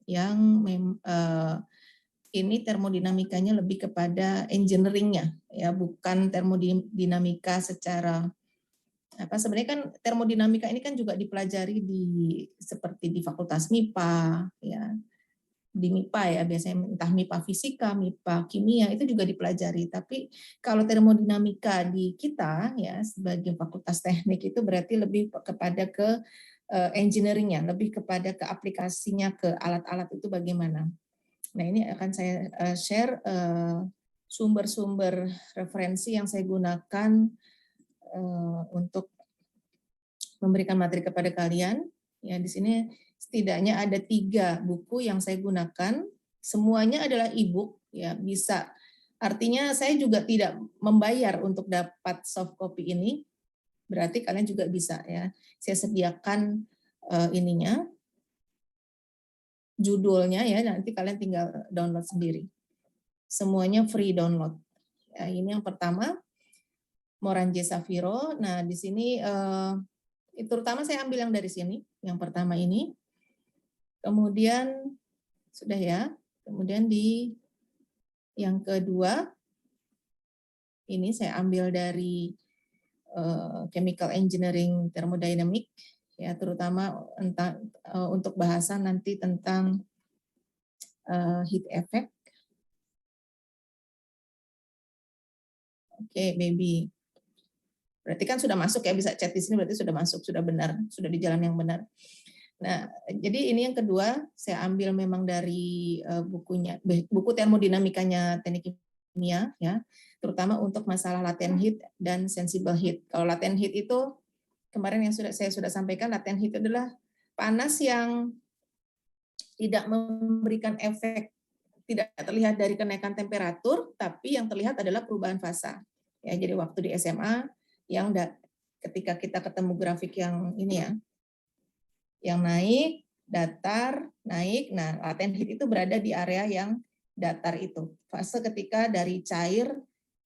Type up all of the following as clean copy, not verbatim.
yang ini termodinamikanya lebih kepada engineering-nya, ya, bukan termodinamika secara apa. Sebenarnya kan termodinamika ini kan juga dipelajari seperti di Fakultas MIPA, ya, di MIPA ya biasanya, entah MIPA fisika, MIPA kimia, itu juga dipelajari. Tapi kalau termodinamika di kita ya sebagai fakultas teknik itu berarti lebih kepada ke engineering-nya, lebih kepada ke aplikasinya ke alat-alat itu bagaimana. Nah, ini akan saya share sumber-sumber referensi yang saya gunakan untuk memberikan materi kepada kalian. Ya, di sini setidaknya ada 3 buku yang saya gunakan. Semuanya adalah e-book, ya, bisa. Artinya saya juga tidak membayar untuk dapat soft copy ini. Berarti kalian juga bisa, ya. Saya sediakan ininya, judulnya, ya, nanti kalian tinggal download sendiri. Semuanya free download. Ya, ini yang pertama, Moran J. Safiro. Nah, di sini terutama saya ambil yang dari sini, yang pertama ini. Kemudian sudah ya. Kemudian di yang kedua ini saya ambil dari Chemical Engineering Thermodynamic, ya, terutama untuk bahasan nanti tentang heat effect. Oke, baby. Berarti kan sudah masuk ya, bisa chat di sini berarti sudah masuk, sudah benar, sudah di jalan yang benar. Nah, jadi ini yang kedua, saya ambil memang dari buku termodinamikanya teknik kimia, ya, terutama untuk masalah latent heat dan sensible heat. Kalau latent heat itu kemarin yang saya sudah sampaikan, latent heat adalah panas yang tidak memberikan efek, tidak terlihat dari kenaikan temperatur, tapi yang terlihat adalah perubahan fasa. Ya, jadi waktu di SMA yang ketika kita ketemu grafik yang ini ya, yang naik, datar, naik. Nah, latent heat itu berada di area yang datar itu. Fase ketika dari cair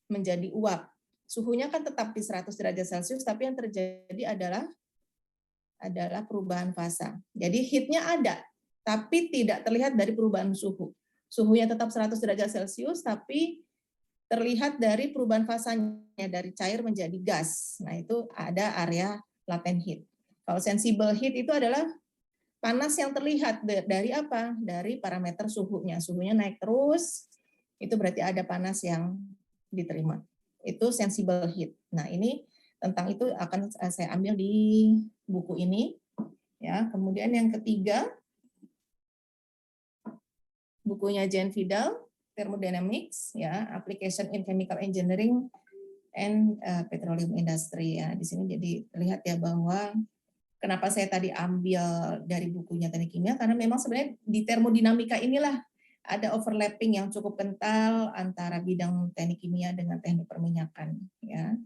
menjadi uap. Suhunya kan tetap di 100 derajat Celcius, tapi yang terjadi adalah perubahan fasa. Jadi heatnya ada, tapi tidak terlihat dari perubahan suhu. Suhunya tetap 100 derajat Celcius, tapi terlihat dari perubahan fasanya, dari cair menjadi gas. Nah, itu ada area latent heat. Kalau sensible heat itu adalah panas yang terlihat dari apa? Dari parameter suhunya. Suhunya naik terus, itu berarti ada panas yang diterima. Itu sensible heat. Nah, ini tentang itu akan saya ambil di buku ini. Ya, kemudian yang ketiga, bukunya Jane Vidal, Thermodynamics, ya, Application in Chemical Engineering and Petroleum Industry. Ya, di sini jadi terlihat ya bahwa kenapa saya tadi ambil dari bukunya teknik kimia, karena memang sebenarnya di termodinamika inilah ada overlapping yang cukup kental antara bidang teknik kimia dengan teknik perminyakan. Ya.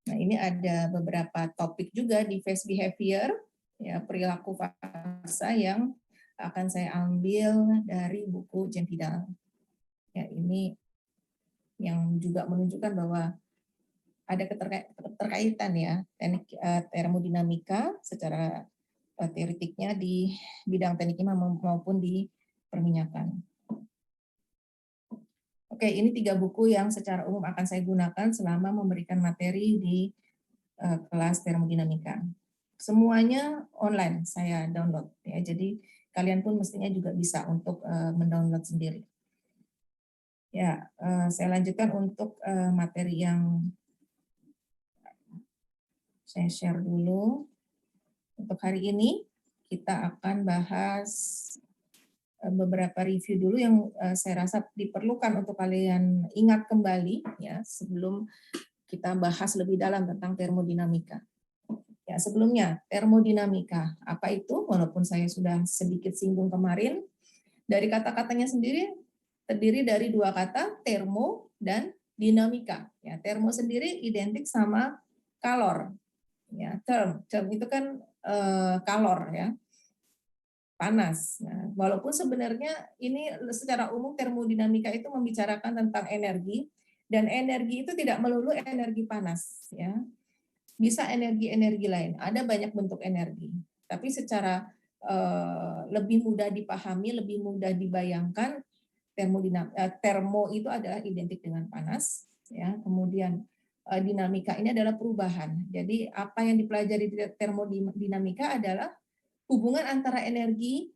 Nah, ini ada beberapa topik juga di phase behavior, ya, perilaku fasa yang akan saya ambil dari buku Jane Vidal. Ya, ini yang juga menunjukkan bahwa ada keterkaitan ya teknik termodinamika secara teoretiknya di bidang teknik kimia maupun di perminyakan. Oke, ini 3 buku yang secara umum akan saya gunakan selama memberikan materi di kelas termodinamika. Semuanya online saya download ya. Jadi kalian pun mestinya juga bisa untuk mendownload sendiri. Ya, saya lanjutkan untuk materi yang saya share dulu. Untuk hari ini kita akan bahas beberapa review dulu yang saya rasa diperlukan untuk kalian ingat kembali ya sebelum kita bahas lebih dalam tentang termodinamika. Ya, sebelumnya termodinamika apa itu? Walaupun saya sudah sedikit singgung kemarin, dari kata-katanya sendiri terdiri dari 2 kata, termo dan dinamika. Ya, termo sendiri identik sama kalor. Ya, term itu kan kalor ya, panas. Nah, walaupun sebenarnya ini secara umum termodinamika itu membicarakan tentang energi, dan energi itu tidak melulu energi panas ya. Bisa energi-energi lain. Ada banyak bentuk energi. Tapi secara lebih mudah dipahami, lebih mudah dibayangkan. Termo itu adalah identik dengan panas, ya. Kemudian dinamika ini adalah perubahan. Jadi apa yang dipelajari di termodinamika adalah hubungan antara energi,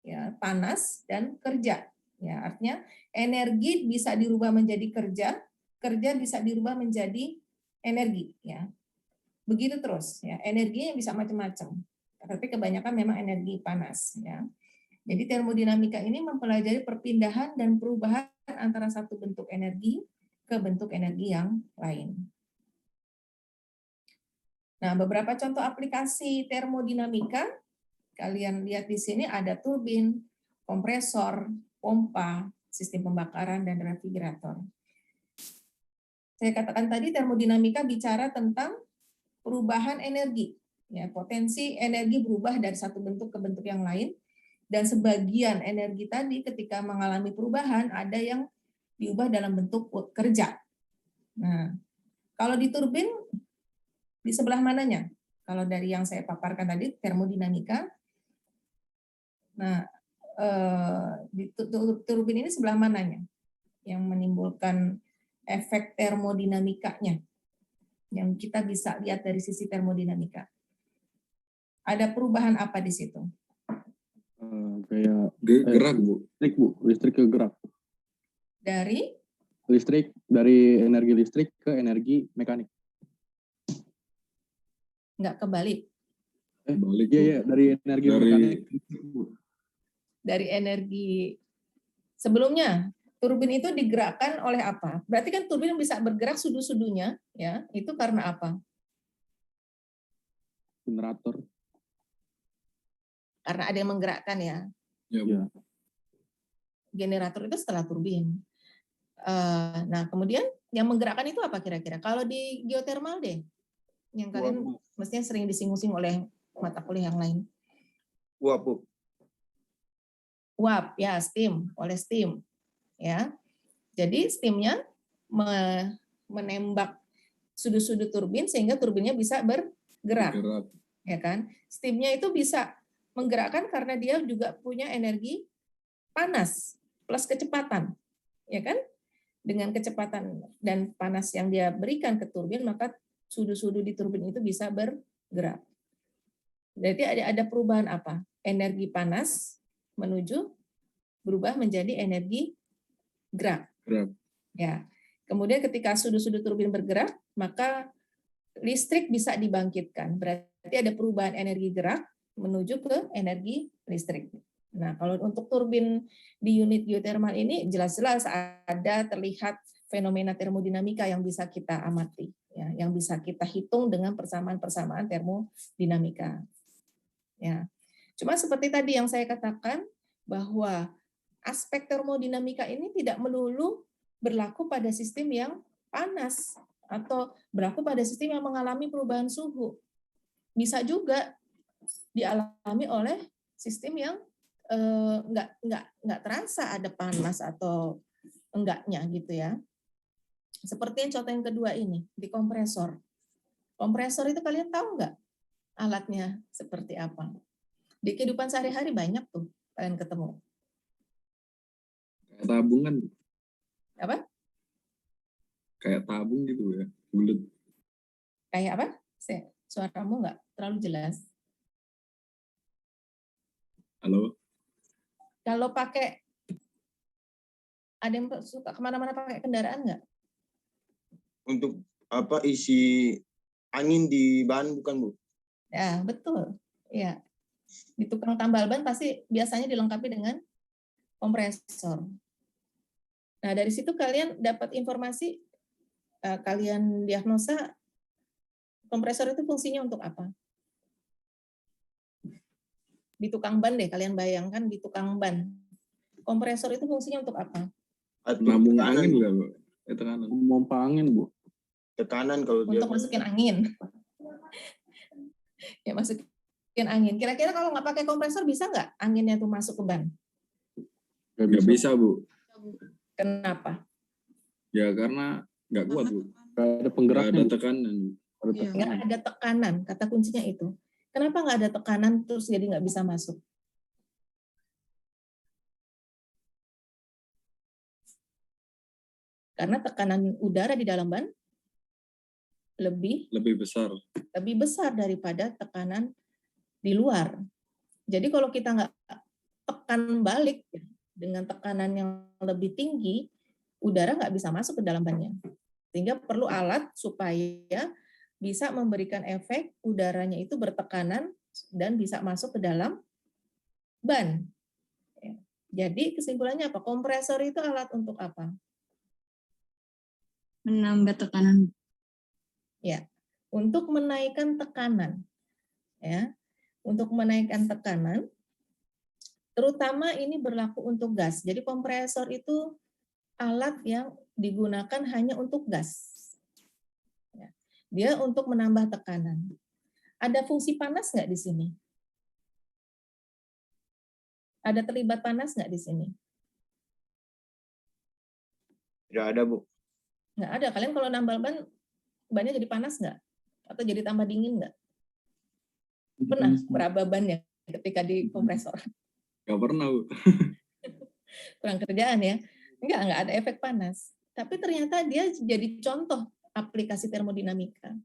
ya, panas dan kerja. Ya, artinya energi bisa dirubah menjadi kerja, kerja bisa dirubah menjadi energi. Ya, begitu terus. Ya, energinya bisa macam-macam. Tapi kebanyakan memang energi panas. Ya. Jadi termodinamika ini mempelajari perpindahan dan perubahan antara satu bentuk energi ke bentuk energi yang lain. Nah, beberapa contoh aplikasi termodinamika, kalian lihat di sini ada turbin, kompresor, pompa, sistem pembakaran, dan refrigerator. Saya katakan tadi termodinamika bicara tentang perubahan energi. Ya, potensi energi berubah dari satu bentuk ke bentuk yang lain. Dan sebagian energi tadi ketika mengalami perubahan ada yang diubah dalam bentuk kerja. Nah, kalau di turbin di sebelah mananya? Kalau dari yang saya paparkan tadi termodinamika. Nah, di turbin ini sebelah mananya yang menimbulkan efek termodinamikanya yang kita bisa lihat dari sisi termodinamika. Ada perubahan apa di situ? Kayak gerak, Bu. Listrik, Bu. Listrik ke gerak. Dari? Listrik, dari energi listrik ke energi mekanik. Nggak kebalik. Balik. Iya, dari energi mekanik. Dari energi sebelumnya, turbin itu digerakkan oleh apa? Berarti kan turbin bisa bergerak sudu-sudunya, ya. Itu karena apa? Generator. Karena ada yang menggerakkan, ya. Iya. Generator itu setelah turbin. Nah, kemudian yang menggerakkan itu apa kira-kira? Kalau di geothermal deh, yang kalian mestinya sering disinggung-singgung oleh mata kuliah yang lain. Uap, Bu. Uap, ya, steam, oleh steam, ya. Jadi steamnya menembak sudut-sudut turbin sehingga turbinnya bisa bergerak, ya kan? Steamnya itu bisa menggerakkan karena dia juga punya energi panas plus kecepatan, ya kan? Dengan kecepatan dan panas yang dia berikan ke turbin, maka sudu-sudu di turbin itu bisa bergerak. Berarti ada perubahan apa? Energi panas menuju berubah menjadi energi gerak. Ya. Kemudian ketika sudu-sudu turbin bergerak, maka listrik bisa dibangkitkan. Berarti ada perubahan energi gerak menuju ke energi listrik. Nah, kalau untuk turbin di unit geothermal ini jelas-jelas ada terlihat fenomena termodinamika yang bisa kita amati, ya, yang bisa kita hitung dengan persamaan-persamaan termodinamika. Ya. Cuma seperti tadi yang saya katakan bahwa aspek termodinamika ini tidak melulu berlaku pada sistem yang panas atau berlaku pada sistem yang mengalami perubahan suhu. Bisa juga dialami oleh sistem yang nggak terasa ada panas atau enggaknya gitu ya. Seperti yang contoh yang kedua ini di kompresor. Kompresor itu kalian tahu nggak alatnya seperti apa? Di kehidupan sehari-hari banyak tuh kalian ketemu. Kayak tabungan. Apa? Kayak tabung gitu ya, bulat. Kayak apa? Suaramu nggak terlalu jelas. Halo? Kalau pakai, ada yang suka kemana-mana pakai kendaraan nggak? Untuk apa isi angin di ban bukan, Bu? Ya, betul. Ya. Di tukang tambal ban pasti biasanya dilengkapi dengan kompresor. Nah, dari situ kalian dapat informasi, kalian diagnosa kompresor itu fungsinya untuk apa? Di tukang ban deh, kalian bayangkan di tukang ban. Kompresor itu fungsinya untuk apa? Lambung angin juga, Bu. Tekanan. Pompa angin, Bu. Tekanan kalau dia. Untuk masukin angin. Ya, masukin angin. Kira-kira kalau nggak pakai kompresor bisa nggak anginnya tuh masuk ke ban? Nggak bisa, Bu. Kenapa? Ya karena nggak kuat, Bu. Nggak ada penggeraknya. Nggak ada tekanan. Nggak ada tekanan, kata kuncinya itu. Kenapa nggak ada tekanan terus jadi nggak bisa masuk? Karena tekanan udara di dalam ban Lebih besar. besar daripada tekanan di luar. Jadi kalau kita nggak tekan balik dengan tekanan yang lebih tinggi, udara nggak bisa masuk ke dalam bannya. Sehingga perlu alat supaya bisa memberikan efek udaranya itu bertekanan dan bisa masuk ke dalam ban. Jadi kesimpulannya apa? Kompresor itu alat untuk apa? Menambah tekanan. Ya, untuk menaikkan tekanan. Ya, untuk menaikkan tekanan, terutama ini berlaku untuk gas. Jadi kompresor itu alat yang digunakan hanya untuk gas. Ya, dia untuk menambah tekanan. Ada fungsi panas nggak di sini? Ada terlibat panas nggak di sini? Tidak ada, Bu. Nggak ada. Kalian kalau nambal ban, bannya jadi panas nggak? Atau jadi tambah dingin nggak? Pernah meraba bannya ketika di kompresor? Gak pernah, Bu. Kurang kerjaan ya. Nggak ada efek panas. Tapi ternyata dia jadi contoh aplikasi termodinamika.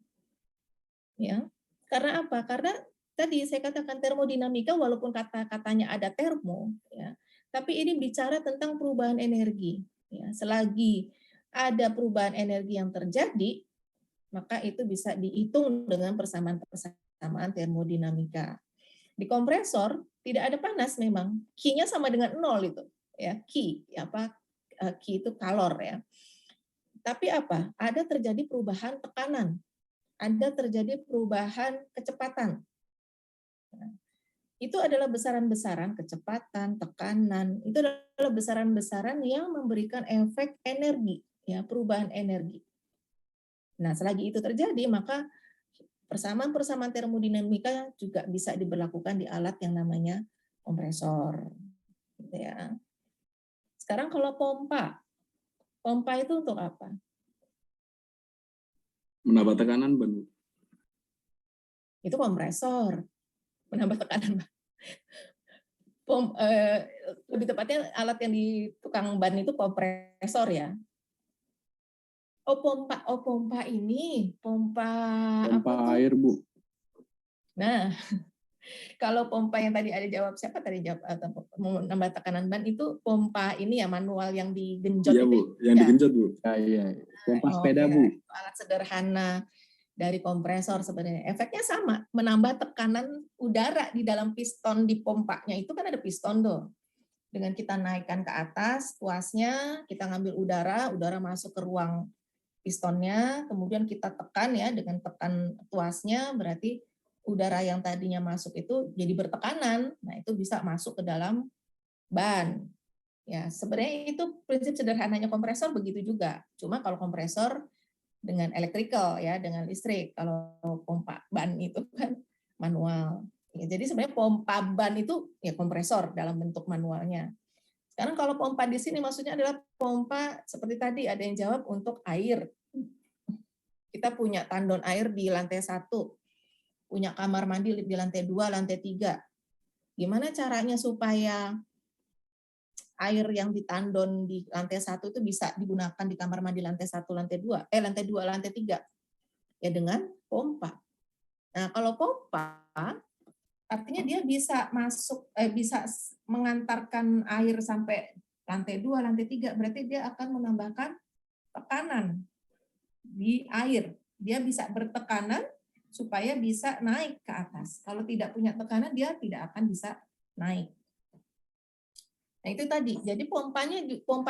Ya. Karena apa? Karena tadi saya katakan termodinamika walaupun kata-katanya ada termo, ya, tapi ini bicara tentang perubahan energi. Ya. Selagi ada perubahan energi yang terjadi, maka itu bisa dihitung dengan persamaan termodinamika. Di kompresor tidak ada panas memang, Q-nya sama dengan 0 itu, ya Q, Q itu kalor ya. Tapi apa? Ada terjadi perubahan tekanan, ada terjadi perubahan kecepatan. Nah, itu adalah besaran-besaran kecepatan, tekanan, itu adalah besaran-besaran yang memberikan efek energi, ya perubahan energi. Nah, selagi itu terjadi, maka persamaan-persamaan termodinamika juga bisa diberlakukan di alat yang namanya kompresor. Gitu ya. Sekarang kalau pompa itu untuk apa? Menambah tekanan ban. Itu kompresor, menambah tekanan. Lebih tepatnya alat yang di tukang ban itu kompresor ya. Pompa ini, pompa air, Bu. Nah, kalau pompa yang tadi ada jawab, siapa tadi jawab menambah tekanan ban itu pompa ini ya manual yang digenjot. Iya, Bu, yang digenjot, Bu. Iya. Pompa sepeda, Bu. Alat sederhana dari kompresor sebenarnya. Efeknya sama, menambah tekanan udara di dalam piston di pompanya. Itu kan ada piston tuh. Dengan kita naikkan ke atas, tuasnya kita ngambil udara masuk ke ruang pistonnya, kemudian kita tekan ya dengan tekan tuasnya, berarti udara yang tadinya masuk itu jadi bertekanan. Nah, itu bisa masuk ke dalam ban. Ya, sebenarnya itu prinsip sederhananya kompresor begitu juga. Cuma kalau kompresor dengan electrical ya, dengan listrik. Kalau pompa ban itu kan manual. Ya, jadi sebenarnya pompa ban itu ya kompresor dalam bentuk manualnya. Sekarang kalau pompa di sini maksudnya adalah pompa seperti tadi ada yang jawab untuk air. Kita punya tandon air di lantai 1, punya kamar mandi di lantai 2, lantai 3. Gimana caranya supaya air yang ditandon di lantai 1 itu bisa digunakan di kamar mandi lantai 1, lantai 2, lantai 2, lantai 3? Ya dengan pompa. Nah, kalau pompa artinya dia bisa masuk bisa mengantarkan air sampai lantai 2, lantai 3, berarti dia akan menambahkan tekanan di air. Dia bisa bertekanan supaya bisa naik ke atas. Kalau tidak punya tekanan dia tidak akan bisa naik. Nah, itu tadi. Jadi pompa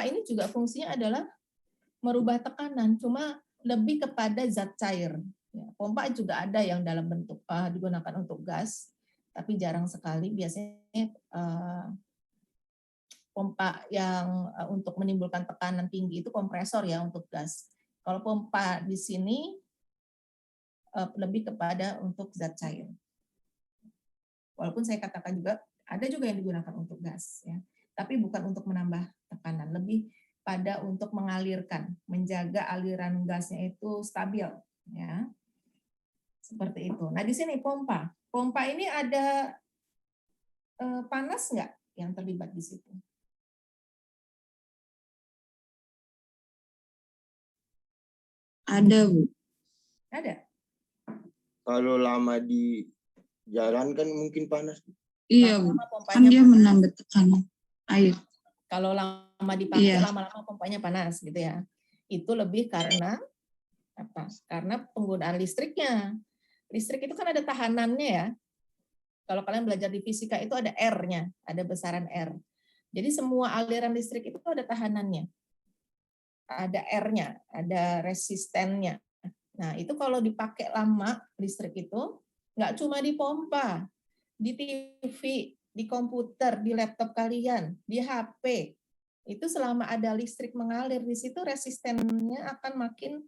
ini juga fungsinya adalah merubah tekanan, cuma lebih kepada zat cair. Ya, pompa juga ada yang dalam bentuk digunakan untuk gas, tapi jarang sekali. Biasanya pompa yang untuk menimbulkan tekanan tinggi itu kompresor ya untuk gas. Kalau pompa di sini lebih kepada untuk zat cair. Walaupun saya katakan juga ada juga yang digunakan untuk gas, ya, tapi bukan untuk menambah tekanan, lebih pada untuk mengalirkan, menjaga aliran gasnya itu stabil, ya, seperti itu. Nah di sini pompa pompa ini ada panas nggak yang terlibat di situ? Ada, Bu. Ada. Kalau lama di jalan kan mungkin panas. Iya, Bu. Lama-lama Kan pompanya dia panas. menambah tekanan air. Kalau lama dipakai, Iya. lama-lama pompanya panas gitu ya. Itu lebih karena apa? Karena penggunaan listriknya. Listrik itu kan ada tahanannya ya. Kalau kalian belajar di fisika itu ada R-nya, ada besaran R. Jadi semua aliran listrik itu ada tahanannya. Ada R-nya, ada resistennya. Nah, itu kalau dipakai lama listrik itu nggak cuma di pompa, di TV, di komputer, di laptop kalian, di HP. Itu selama ada listrik mengalir di situ resistennya akan makin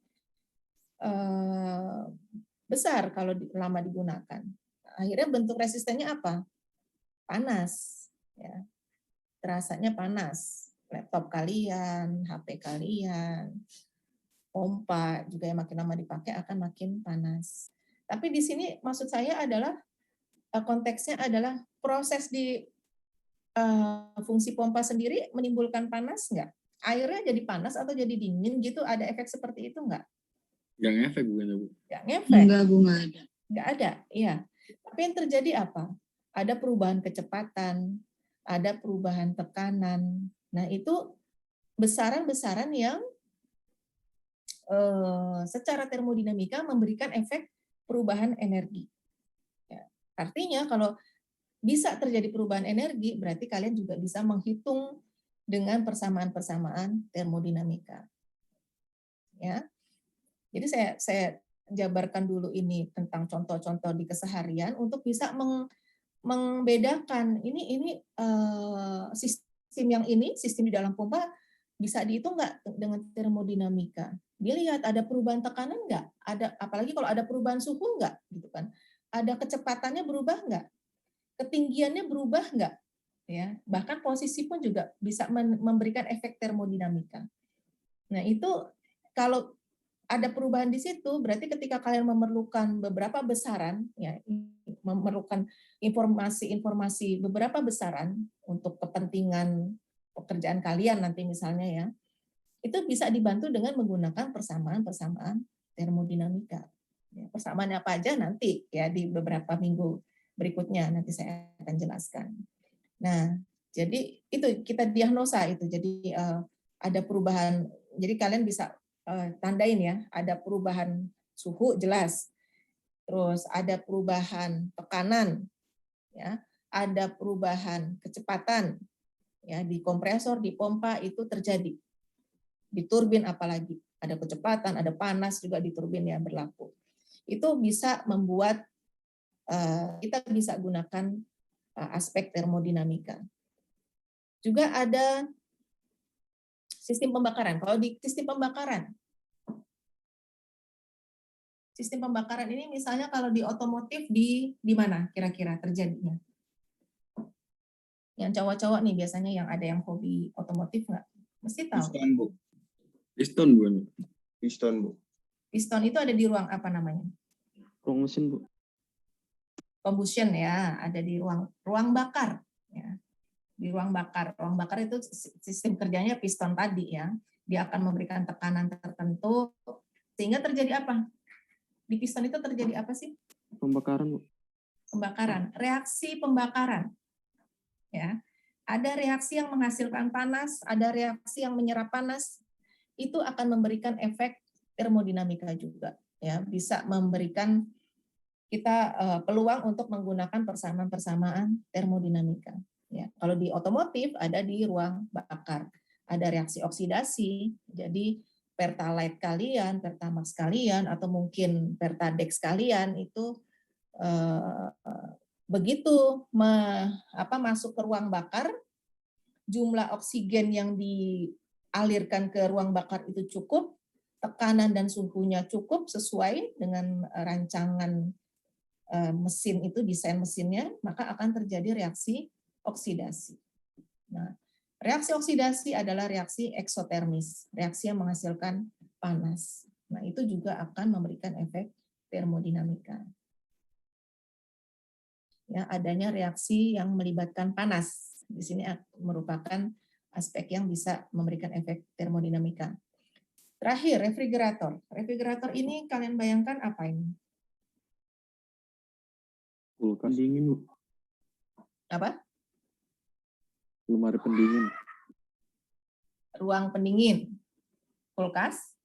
besar kalau lama digunakan. Akhirnya bentuk resistennya apa? Panas. Ya. Terasanya panas. Laptop kalian, HP kalian, pompa juga yang makin lama dipakai akan makin panas. Tapi di sini maksud saya adalah konteksnya adalah proses di fungsi pompa sendiri menimbulkan panas nggak? Airnya jadi panas atau jadi dingin gitu? Ada efek seperti itu nggak? Nggak ngefek bukannya, Bu? Nggak ngefek. Enggak, Bu, enggak ada. Nggak ada, iya. Tapi yang terjadi apa? Ada perubahan kecepatan, ada perubahan tekanan. Nah, itu besaran-besaran yang secara termodinamika memberikan efek perubahan energi. Ya. Artinya kalau bisa terjadi perubahan energi, berarti kalian juga bisa menghitung dengan persamaan-persamaan termodinamika. Ya. Jadi saya jabarkan dulu ini tentang contoh-contoh di keseharian untuk bisa membedakan ini sistem yang ini, sistem di dalam pompa bisa dihitung nggak dengan termodinamika. Dia lihat ada perubahan tekanan nggak, ada apalagi kalau ada perubahan suhu nggak, gitu kan? Ada kecepatannya berubah nggak, ketinggiannya berubah nggak, ya. Bahkan posisi pun juga bisa memberikan efek termodinamika. Nah itu kalau ada perubahan di situ, berarti ketika kalian memerlukan beberapa besaran, ya, memerlukan informasi beberapa besaran untuk kepentingan pekerjaan kalian nanti misalnya ya, itu bisa dibantu dengan menggunakan persamaan-persamaan termodinamika. Ya, persamaan apa aja nanti ya di beberapa minggu berikutnya nanti saya akan jelaskan. Nah, jadi itu kita diagnosa itu. Jadi ada perubahan. Jadi kalian bisa tandain ya, ada perubahan suhu jelas, terus ada perubahan tekanan, ya, ada perubahan kecepatan, ya di kompresor, di pompa itu terjadi, di turbin apalagi ada kecepatan, ada panas juga di turbin ya berlaku. Itu bisa membuat kita bisa gunakan aspek termodinamika. Juga ada sistem pembakaran. Kalau di sistem pembakaran ini misalnya kalau di otomotif di mana kira-kira terjadinya? Yang cowok-cowok nih biasanya yang ada yang hobi otomotif nggak? Mesti tahu. Piston, Bu. Piston bukan? Piston, Bu. Piston itu ada di ruang apa namanya? Ruang mesin, Bu. Combustion ya, ada di ruang bakar. Ya. Di ruang bakar. Ruang bakar itu sistem kerjanya piston tadi ya. Dia akan memberikan tekanan tertentu sehingga terjadi apa? Di piston itu terjadi apa sih? Pembakaran, Bu. Pembakaran, reaksi pembakaran. Ya. Ada reaksi yang menghasilkan panas, ada reaksi yang menyerap panas. Itu akan memberikan efek termodinamika juga. Ya, bisa memberikan kita peluang untuk menggunakan persamaan-persamaan termodinamika. Ya, kalau di otomotif ada di ruang bakar, ada reaksi oksidasi. Jadi pertalite kalian, pertamax kalian, atau mungkin pertadex kalian itu begitu masuk ke ruang bakar, jumlah oksigen yang dialirkan ke ruang bakar itu cukup, tekanan dan suhunya cukup sesuai dengan rancangan mesin itu, desain mesinnya, maka akan terjadi reaksi oksidasi. Nah, reaksi oksidasi adalah reaksi eksotermis, reaksi yang menghasilkan panas. Nah, itu juga akan memberikan efek termodinamika. ya, adanya reaksi yang melibatkan panas. Di sini merupakan aspek yang bisa memberikan efek termodinamika. Terakhir, refrigerator. Refrigerator ini kalian bayangkan apa ini? Kulkas. Pendingin, Bu. Apa? Lemari pendingin. Ruang pendingin. Kulkas?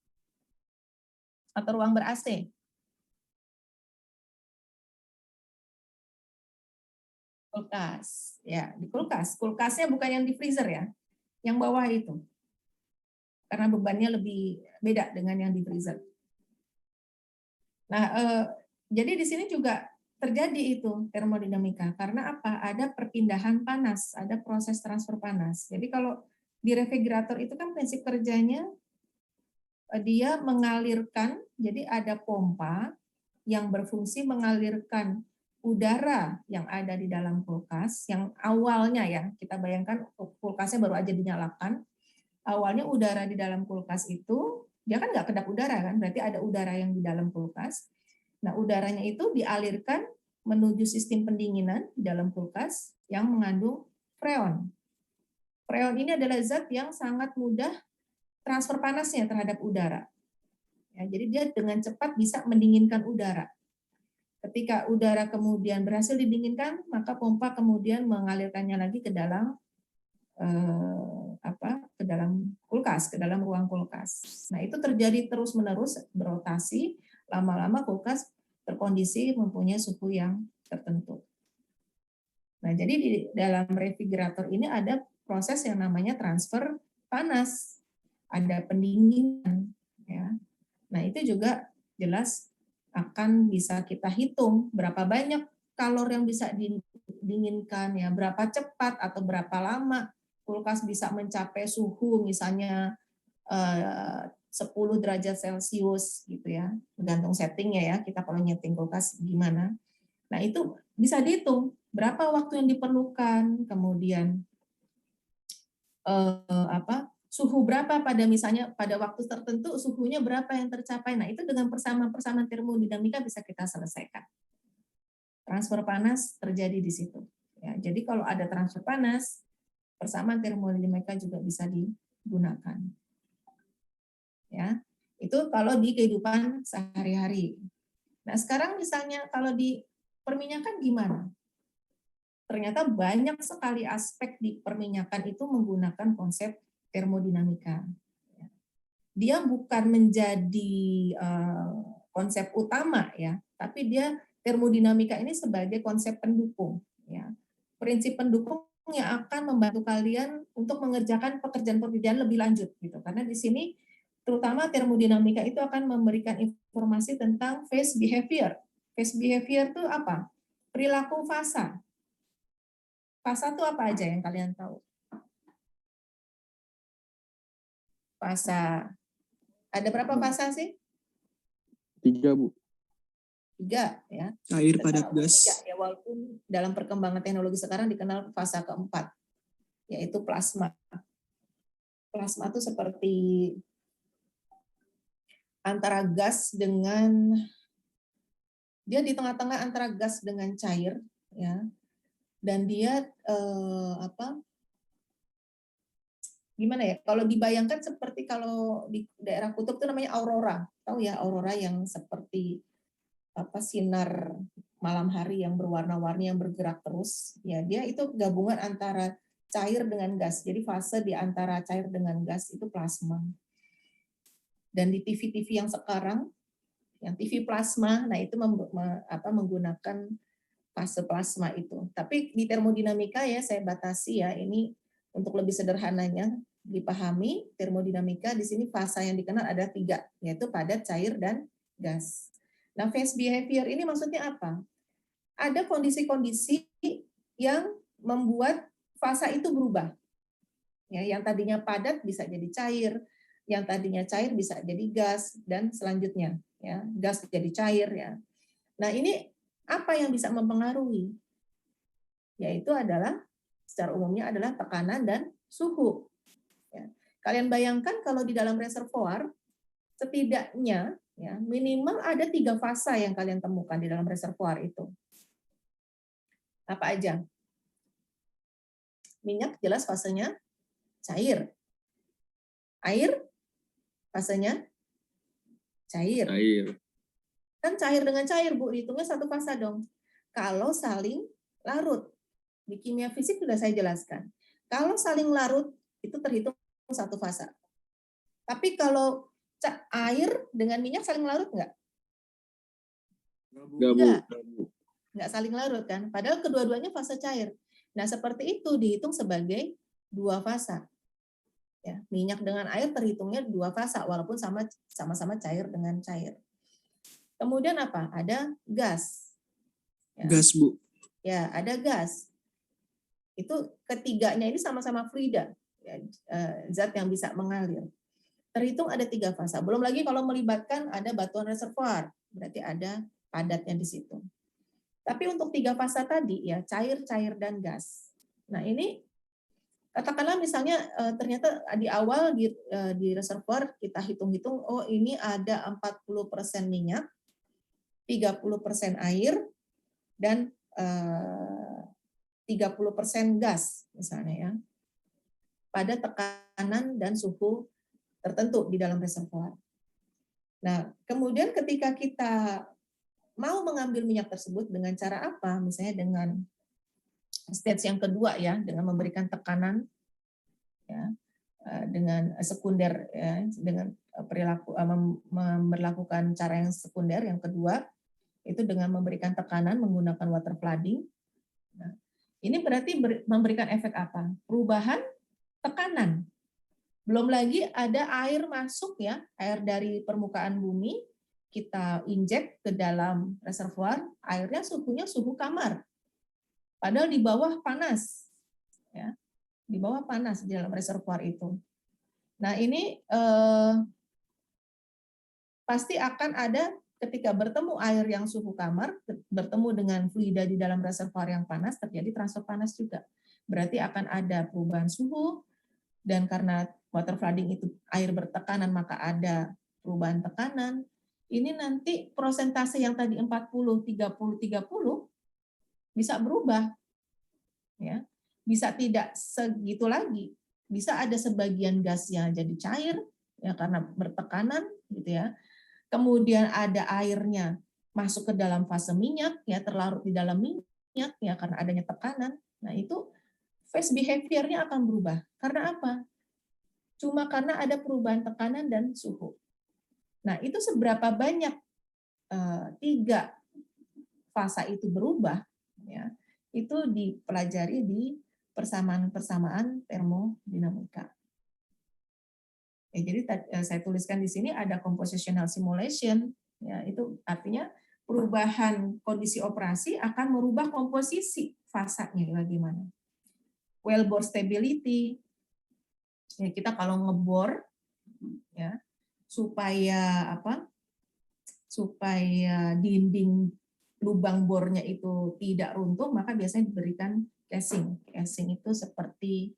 Atau ruang ber-AC? Kulkas. Ya, di kulkas. Kulkasnya bukan yang di freezer ya. Yang bawah itu. Karena bebannya lebih beda dengan yang di freezer. Nah, jadi di sini juga terjadi itu termodinamika. Karena apa? Ada perpindahan panas, ada proses transfer panas. Jadi kalau di refrigerator itu kan prinsip kerjanya dia mengalirkan, jadi ada pompa yang berfungsi mengalirkan udara yang ada di dalam kulkas, yang awalnya ya, kita bayangkan kulkasnya baru aja dinyalakan, awalnya udara di dalam kulkas itu, dia kan nggak kedap udara kan, berarti ada udara yang di dalam kulkas. Nah, udaranya itu dialirkan menuju sistem pendinginan di dalam kulkas yang mengandung freon. Freon ini adalah zat yang sangat mudah transfer panasnya terhadap udara. Ya, jadi dia dengan cepat bisa mendinginkan udara. Ketika udara kemudian berhasil didinginkan, maka pompa kemudian mengalirkannya lagi ke dalam ke dalam kulkas, ke dalam ruang kulkas. Nah, itu terjadi terus-menerus berotasi, lama-lama kulkas terkondisi mempunyai suhu yang tertentu. Nah, jadi di dalam refrigerator ini ada proses yang namanya transfer panas, ada pendinginan, ya. Nah, itu juga jelas akan bisa kita hitung berapa banyak kalor yang bisa didinginkan, ya, berapa cepat atau berapa lama kulkas bisa mencapai suhu misalnya 10 derajat Celcius gitu ya, tergantung settingnya ya, kita kalau nyeting kulkas gimana. Nah, itu bisa dihitung berapa waktu yang diperlukan, kemudian suhu berapa pada misalnya pada waktu tertentu suhunya berapa yang tercapai. Nah, itu dengan persamaan termodinamika bisa kita selesaikan. Transfer panas terjadi di situ. Ya, jadi kalau ada transfer panas, persamaan termodinamika juga bisa digunakan. Ya, itu kalau di kehidupan sehari-hari. Nah, sekarang misalnya kalau di perminyakan gimana? Ternyata banyak sekali aspek di perminyakan itu menggunakan konsep termodinamika. Dia bukan menjadi konsep utama ya, tapi dia termodinamika ini sebagai konsep pendukung ya. Prinsip pendukung yang akan membantu kalian untuk mengerjakan pekerjaan-pekerjaan lebih lanjut gitu. Karena di sini terutama termodinamika itu akan memberikan informasi tentang phase behavior. Phase behavior itu apa? Perilaku fasa. Fasa itu apa aja yang kalian tahu? Fasa. Ada berapa fasa sih? 3, Bu. 3 ya. Air, padat, gas. Ya, walaupun dalam perkembangan teknologi sekarang dikenal fasa keempat, yaitu plasma. Plasma itu seperti antara gas dengan, dia di tengah-tengah antara gas dengan cair, ya. Dan dia gimana ya? Kalau dibayangkan seperti kalau di daerah kutub itu namanya aurora, tahu ya, aurora yang seperti sinar malam hari yang berwarna-warni yang bergerak terus. Ya, dia itu gabungan antara cair dengan gas. Jadi fase di antara cair dengan gas itu plasma. Dan di TV-TV yang sekarang, yang TV plasma, nah itu menggunakan fase plasma itu. Tapi di termodinamika ya saya batasi ya, ini untuk lebih sederhananya dipahami, termodinamika di sini fase yang dikenal ada 3, yaitu padat, cair, dan gas. Nah, phase behavior ini maksudnya apa? Ada kondisi-kondisi yang membuat fasa itu berubah. Ya, yang tadinya padat bisa jadi cair, yang tadinya cair bisa jadi gas, dan selanjutnya ya, gas jadi cair ya. Nah, ini apa yang bisa mempengaruhi? Yaitu adalah secara umumnya adalah tekanan dan suhu. Ya. Kalian bayangkan kalau di dalam reservoir setidaknya ya, minimal ada 3 fasa yang kalian temukan di dalam reservoir itu. Apa aja? Minyak jelas fasenya cair. Air fasenya cair. Air. Kan cair dengan cair, Bu, dihitungnya satu fasa dong. Kalau saling larut. Di kimia fisik sudah saya jelaskan. Kalau saling larut, itu terhitung satu fasa. Tapi kalau air dengan minyak saling larut nggak? Enggak, Bu. Nggak saling larut kan? Padahal kedua-duanya fase cair. Nah, seperti itu dihitung sebagai dua fasa. Ya, minyak dengan air terhitungnya dua fasa, walaupun sama-sama cair dengan cair. Kemudian apa? Ada gas. Ya. Gas, Bu. Ya, ada gas. Itu ketiganya ini sama-sama fluida, ya, zat yang bisa mengalir. Terhitung ada 3 fasa. Belum lagi kalau melibatkan ada batuan reservoir, berarti ada padatnya di situ. Tapi untuk 3 fasa tadi, ya cair, cair, dan gas. Nah ini katakanlah misalnya ternyata di awal di reservoir kita hitung-hitung, oh ini ada 40% minyak, 30% air, dan 30% gas misalnya ya, pada tekanan dan suhu tertentu di dalam reservoir. Nah, kemudian ketika kita mau mengambil minyak tersebut dengan cara apa? Misalnya dengan stage yang kedua ya, dengan memberikan tekanan ya, dengan sekunder ya, dengan perilaku memberlakukan cara yang sekunder yang kedua itu dengan memberikan tekanan menggunakan water flooding. Nah, ini berarti memberikan efek apa? Perubahan tekanan. Belum lagi ada air masuk ya, air dari permukaan bumi kita injek ke dalam reservoir, airnya suhunya suhu kamar. Padahal di bawah panas. Ya. Di bawah panas di dalam reservoir itu. Nah, ini pasti akan ada ketika bertemu air yang suhu kamar, bertemu dengan fluida di dalam reservoir yang panas, terjadi transfer panas juga. Berarti akan ada perubahan suhu, dan karena water flooding itu air bertekanan, maka ada perubahan tekanan. Ini nanti persentase yang tadi 40, 30, 30 bisa berubah. Ya. Bisa tidak segitu lagi. Bisa ada sebagian gasnya jadi cair, ya karena bertekanan, gitu ya. Kemudian ada airnya masuk ke dalam fase minyak, ya terlarut di dalam minyak, ya karena adanya tekanan. Nah itu phase behavior-nya akan berubah. Karena apa? Cuma karena ada perubahan tekanan dan suhu. Nah itu seberapa banyak 3 fasa itu berubah, ya itu dipelajari di persamaan-persamaan termodinamika. Ya, jadi saya tuliskan di sini ada compositional simulation, ya itu artinya perubahan kondisi operasi akan merubah komposisi fasanya bagaimana. Wellbore stability, ya kita kalau ngebor, ya supaya apa? Supaya dinding lubang bornya itu tidak runtuh, maka biasanya diberikan casing. Casing itu seperti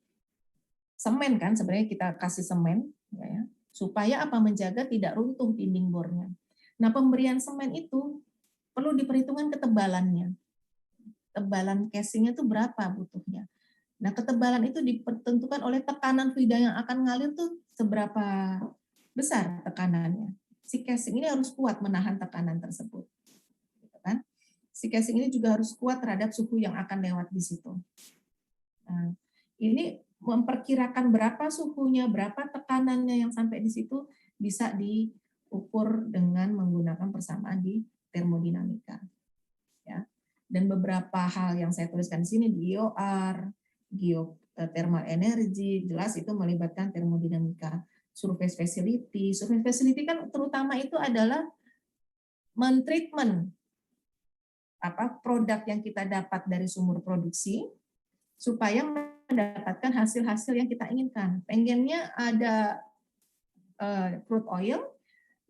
semen kan, sebenarnya kita kasih semen ya, supaya apa? Menjaga tidak runtuh dinding bornya. Nah, pemberian semen itu perlu diperhitungkan ketebalannya. Tebalan casingnya itu berapa butuhnya. Nah, ketebalan itu ditentukan oleh tekanan fluida yang akan ngalir tuh seberapa besar tekanannya. Si casing ini harus kuat menahan tekanan tersebut. Gitu kan? Si casing ini juga harus kuat terhadap suhu yang akan lewat di situ. Nah, ini memperkirakan berapa suhunya, berapa tekanannya yang sampai di situ bisa diukur dengan menggunakan persamaan di termodinamika. Ya. Dan beberapa hal yang saya tuliskan di sini di GOR, geothermal energy, jelas itu melibatkan termodinamika. Surface facility kan terutama itu adalah mentreatment produk yang kita dapat dari sumber produksi supaya mendapatkan hasil-hasil yang kita inginkan. Pengennya ada crude oil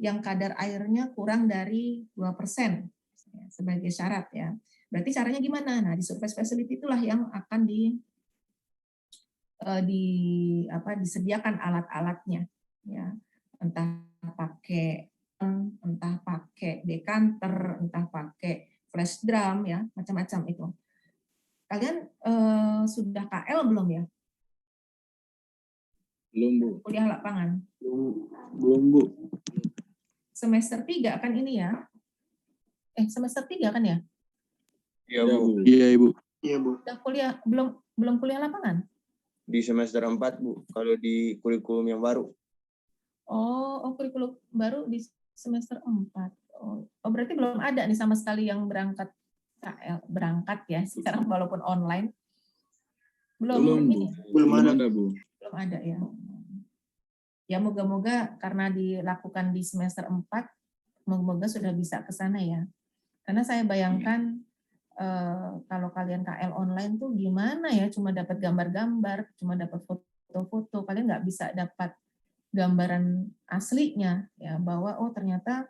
yang kadar airnya kurang dari 2% sebagai syarat ya. Berarti caranya gimana? Nah, di surface facility itulah yang akan disediakan alat-alatnya ya. Entah pakai decanter, entah pakai flash drum ya, macam-macam itu. kalian sudah KL belum ya? Belum, Bu. Kuliah lapangan. Belum, Bu. Semester 3 kan ini ya? Semester 3 kan ya? Iya, Iya, Bu. Bu. Iya, Ibu. Iya, Bu. Udah kuliah belum kuliah lapangan? Di semester 4, Bu. Kalau di kurikulum yang baru. Oh, kurikulum baru di semester 4. Oh, berarti belum ada nih sama sekali yang berangkat KL, berangkat ya sekarang walaupun online. Belum, Bu. Ini, Belum ada. Bu. belum ada ya. Ya moga-moga karena dilakukan di semester 4, moga-moga sudah bisa ke sana ya. Karena saya bayangkan kalau kalian KL online tuh gimana ya, cuma dapat gambar-gambar, cuma dapat foto-foto, kalian nggak bisa dapat gambaran aslinya ya, bahwa oh ternyata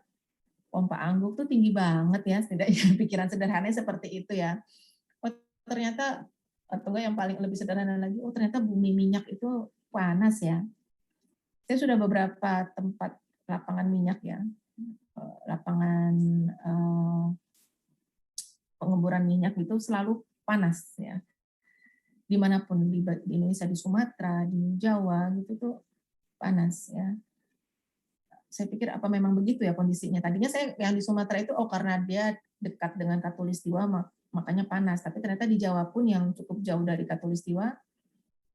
pompa angguk tuh tinggi banget ya, setidaknya pikiran sederhananya seperti itu ya. Oh ternyata, atau enggak yang paling lebih sederhana lagi, oh ternyata bumi minyak itu panas ya. Saya sudah beberapa tempat lapangan minyak ya, lapangan pengemburan minyak itu selalu panas ya. Dimanapun di Indonesia, di Sumatera, di Jawa gitu tuh panas ya. Saya pikir apa memang begitu ya kondisinya. Tadinya saya yang di Sumatera itu karena dia dekat dengan Katulistiwa makanya panas. Tapi ternyata di Jawa pun yang cukup jauh dari Katulistiwa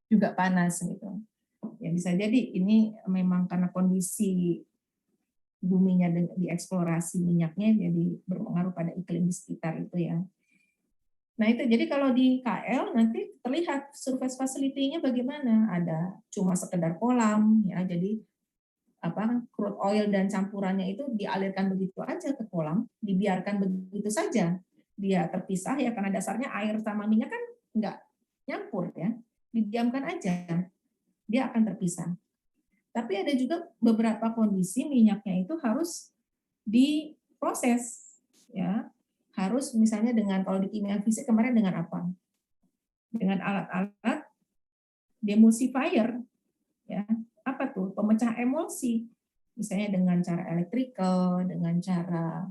juga panas gitu. Ya bisa jadi ini memang karena kondisi buminya dieksplorasi minyaknya jadi berpengaruh pada iklim di sekitar itu ya. Nah itu jadi kalau di KL nanti terlihat surface facility-nya bagaimana. Ada cuma sekedar kolam ya, jadi crude oil dan campurannya itu dialirkan begitu aja ke kolam, dibiarkan begitu saja. Dia terpisah ya karena dasarnya air sama minyak kan nggak nyampur ya, didiamkan aja, dia akan terpisah. Tapi ada juga beberapa kondisi minyaknya itu harus diproses ya, harus misalnya dengan kalau di kimia fisik kemarin dengan apa? Dengan alat-alat demulsifier ya. Apa tuh? Pemecah emulsi. Misalnya dengan cara electrical, dengan cara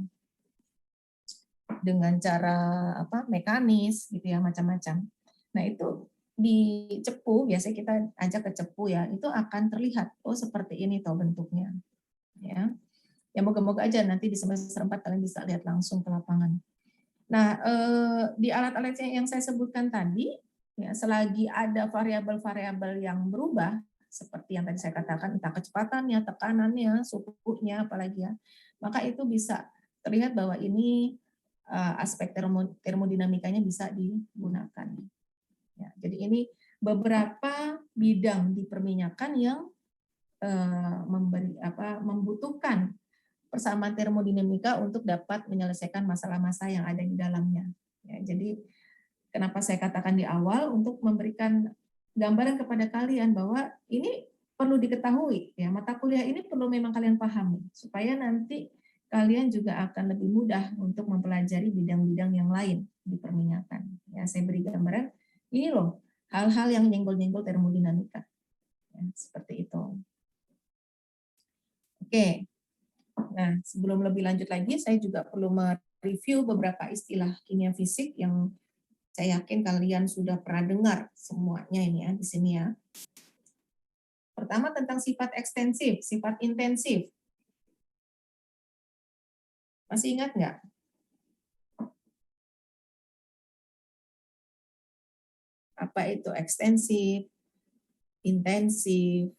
mekanis gitu ya, macam-macam. Nah, itu di cepu, biasanya kita ajak ke cepu ya, itu akan terlihat oh seperti ini toh bentuknya. Ya. Ya moga-moga aja nanti di semester 4 kalian bisa lihat langsung ke lapangan. Nah, di alat-alat yang saya sebutkan tadi, ya, selagi ada variabel-variabel yang berubah, seperti yang tadi saya katakan, entah kecepatannya, tekanannya, suhunya, apalagi ya, maka itu bisa terlihat bahwa ini aspek termodinamikanya bisa digunakan. Ya, jadi ini beberapa bidang di perminyakan yang membutuhkan persamaan termodinamika untuk dapat menyelesaikan masalah-masalah yang ada di dalamnya. Ya, jadi kenapa saya katakan di awal untuk memberikan gambaran kepada kalian bahwa ini perlu diketahui ya, mata kuliah ini perlu memang kalian pahami supaya nanti kalian juga akan lebih mudah untuk mempelajari bidang-bidang yang lain di perminyakan. Ya, saya beri gambaran ini loh hal-hal yang nyenggol-nyenggol termodinamika. Ya, seperti itu. Oke. Nah, sebelum lebih lanjut lagi, saya juga perlu mereview beberapa istilah kimia fisik yang saya yakin kalian sudah pernah dengar semuanya ini ya di sini ya. Pertama tentang sifat ekstensif, sifat intensif. Masih ingat nggak? Apa itu ekstensif, intensif?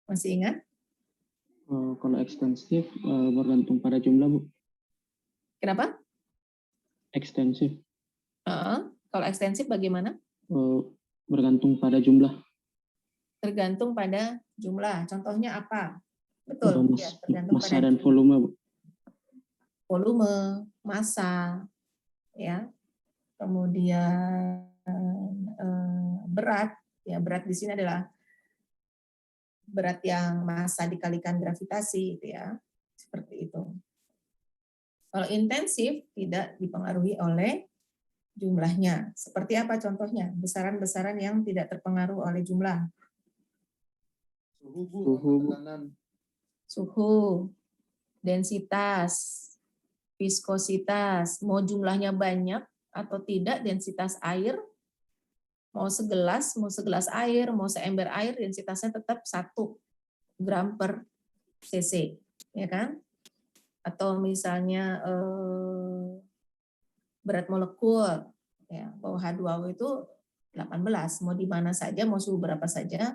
Masih ingat? Kalau ekstensif bergantung pada jumlah, Bu. Kenapa? Ekstensif Kalau ekstensif bagaimana? bergantung pada jumlah. Tergantung pada jumlah. Contohnya apa? Betul. Ya, tergantung Massa pada dan volume, Bu. Volume, massa, ya. Kemudian berat. Ya, berat di sini adalah berat yang massa dikalikan gravitasi, gitu ya. Seperti itu. Kalau intensif tidak dipengaruhi oleh jumlahnya. Seperti apa contohnya? Besaran-besaran yang tidak terpengaruh oleh jumlah. Suhu, Suhu. densitas, viskositas, mau jumlahnya banyak atau tidak, densitas air, mau segelas air, mau seember air, densitasnya tetap 1 gram per cc, ya kan? Atau misalnya berat molekul, ya, bahwa H2O itu 18, mau di mana saja, mau suhu berapa saja,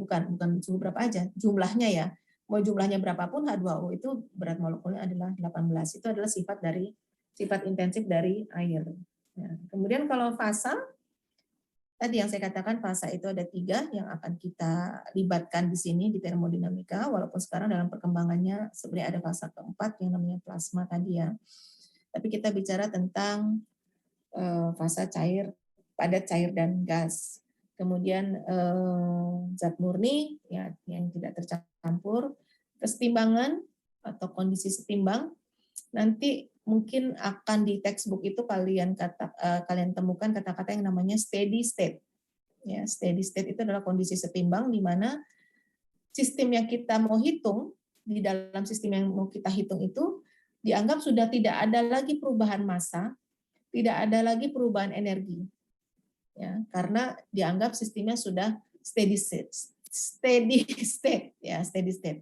bukan suhu berapa aja, jumlahnya ya, mau jumlahnya berapapun H2O itu berat molekulnya adalah 18. Itu adalah sifat intensif dari air. Ya. Kemudian kalau fasa, tadi yang saya katakan fasa itu ada 3 yang akan kita libatkan di sini di termodinamika, walaupun sekarang dalam perkembangannya sebenarnya ada fasa keempat yang namanya plasma tadi ya. Tapi kita bicara tentang fasa cair, padat, cair, dan gas. Kemudian zat murni ya, yang tidak tercampur, kesetimbangan atau kondisi setimbang. Nanti mungkin akan di textbook itu kalian temukan kata-kata yang namanya steady state. Ya, steady state itu adalah kondisi setimbang di mana sistem yang kita mau hitung, di dalam sistem yang mau kita hitung itu dianggap sudah tidak ada lagi perubahan massa, tidak ada lagi perubahan energi. Ya, karena dianggap sistemnya sudah steady state ya, steady state.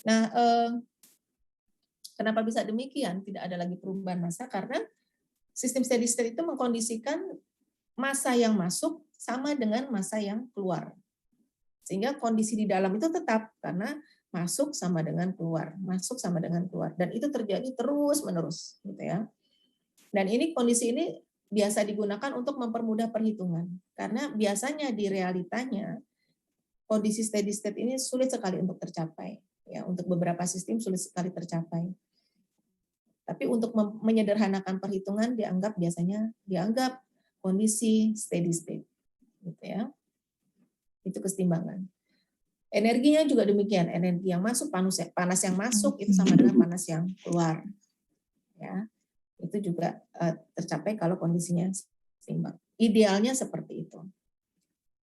Nah, kenapa bisa demikian? Tidak ada lagi perubahan massa karena sistem steady state itu mengkondisikan massa yang masuk sama dengan massa yang keluar. Sehingga kondisi di dalam itu tetap karena masuk sama dengan keluar, masuk sama dengan keluar, dan itu terjadi terus-menerus, gitu ya. Dan kondisi ini biasa digunakan untuk mempermudah perhitungan. Karena biasanya di realitanya kondisi steady state ini sulit sekali untuk tercapai. Ya, untuk beberapa sistem sulit sekali tercapai. Tapi untuk menyederhanakan perhitungan dianggap kondisi steady state. Gitu ya. Itu kesetimbangan. Energinya juga demikian. Energi yang masuk, panas yang masuk itu sama dengan panas yang keluar. Ya. Itu juga tercapai kalau kondisinya seimbang. Idealnya seperti itu.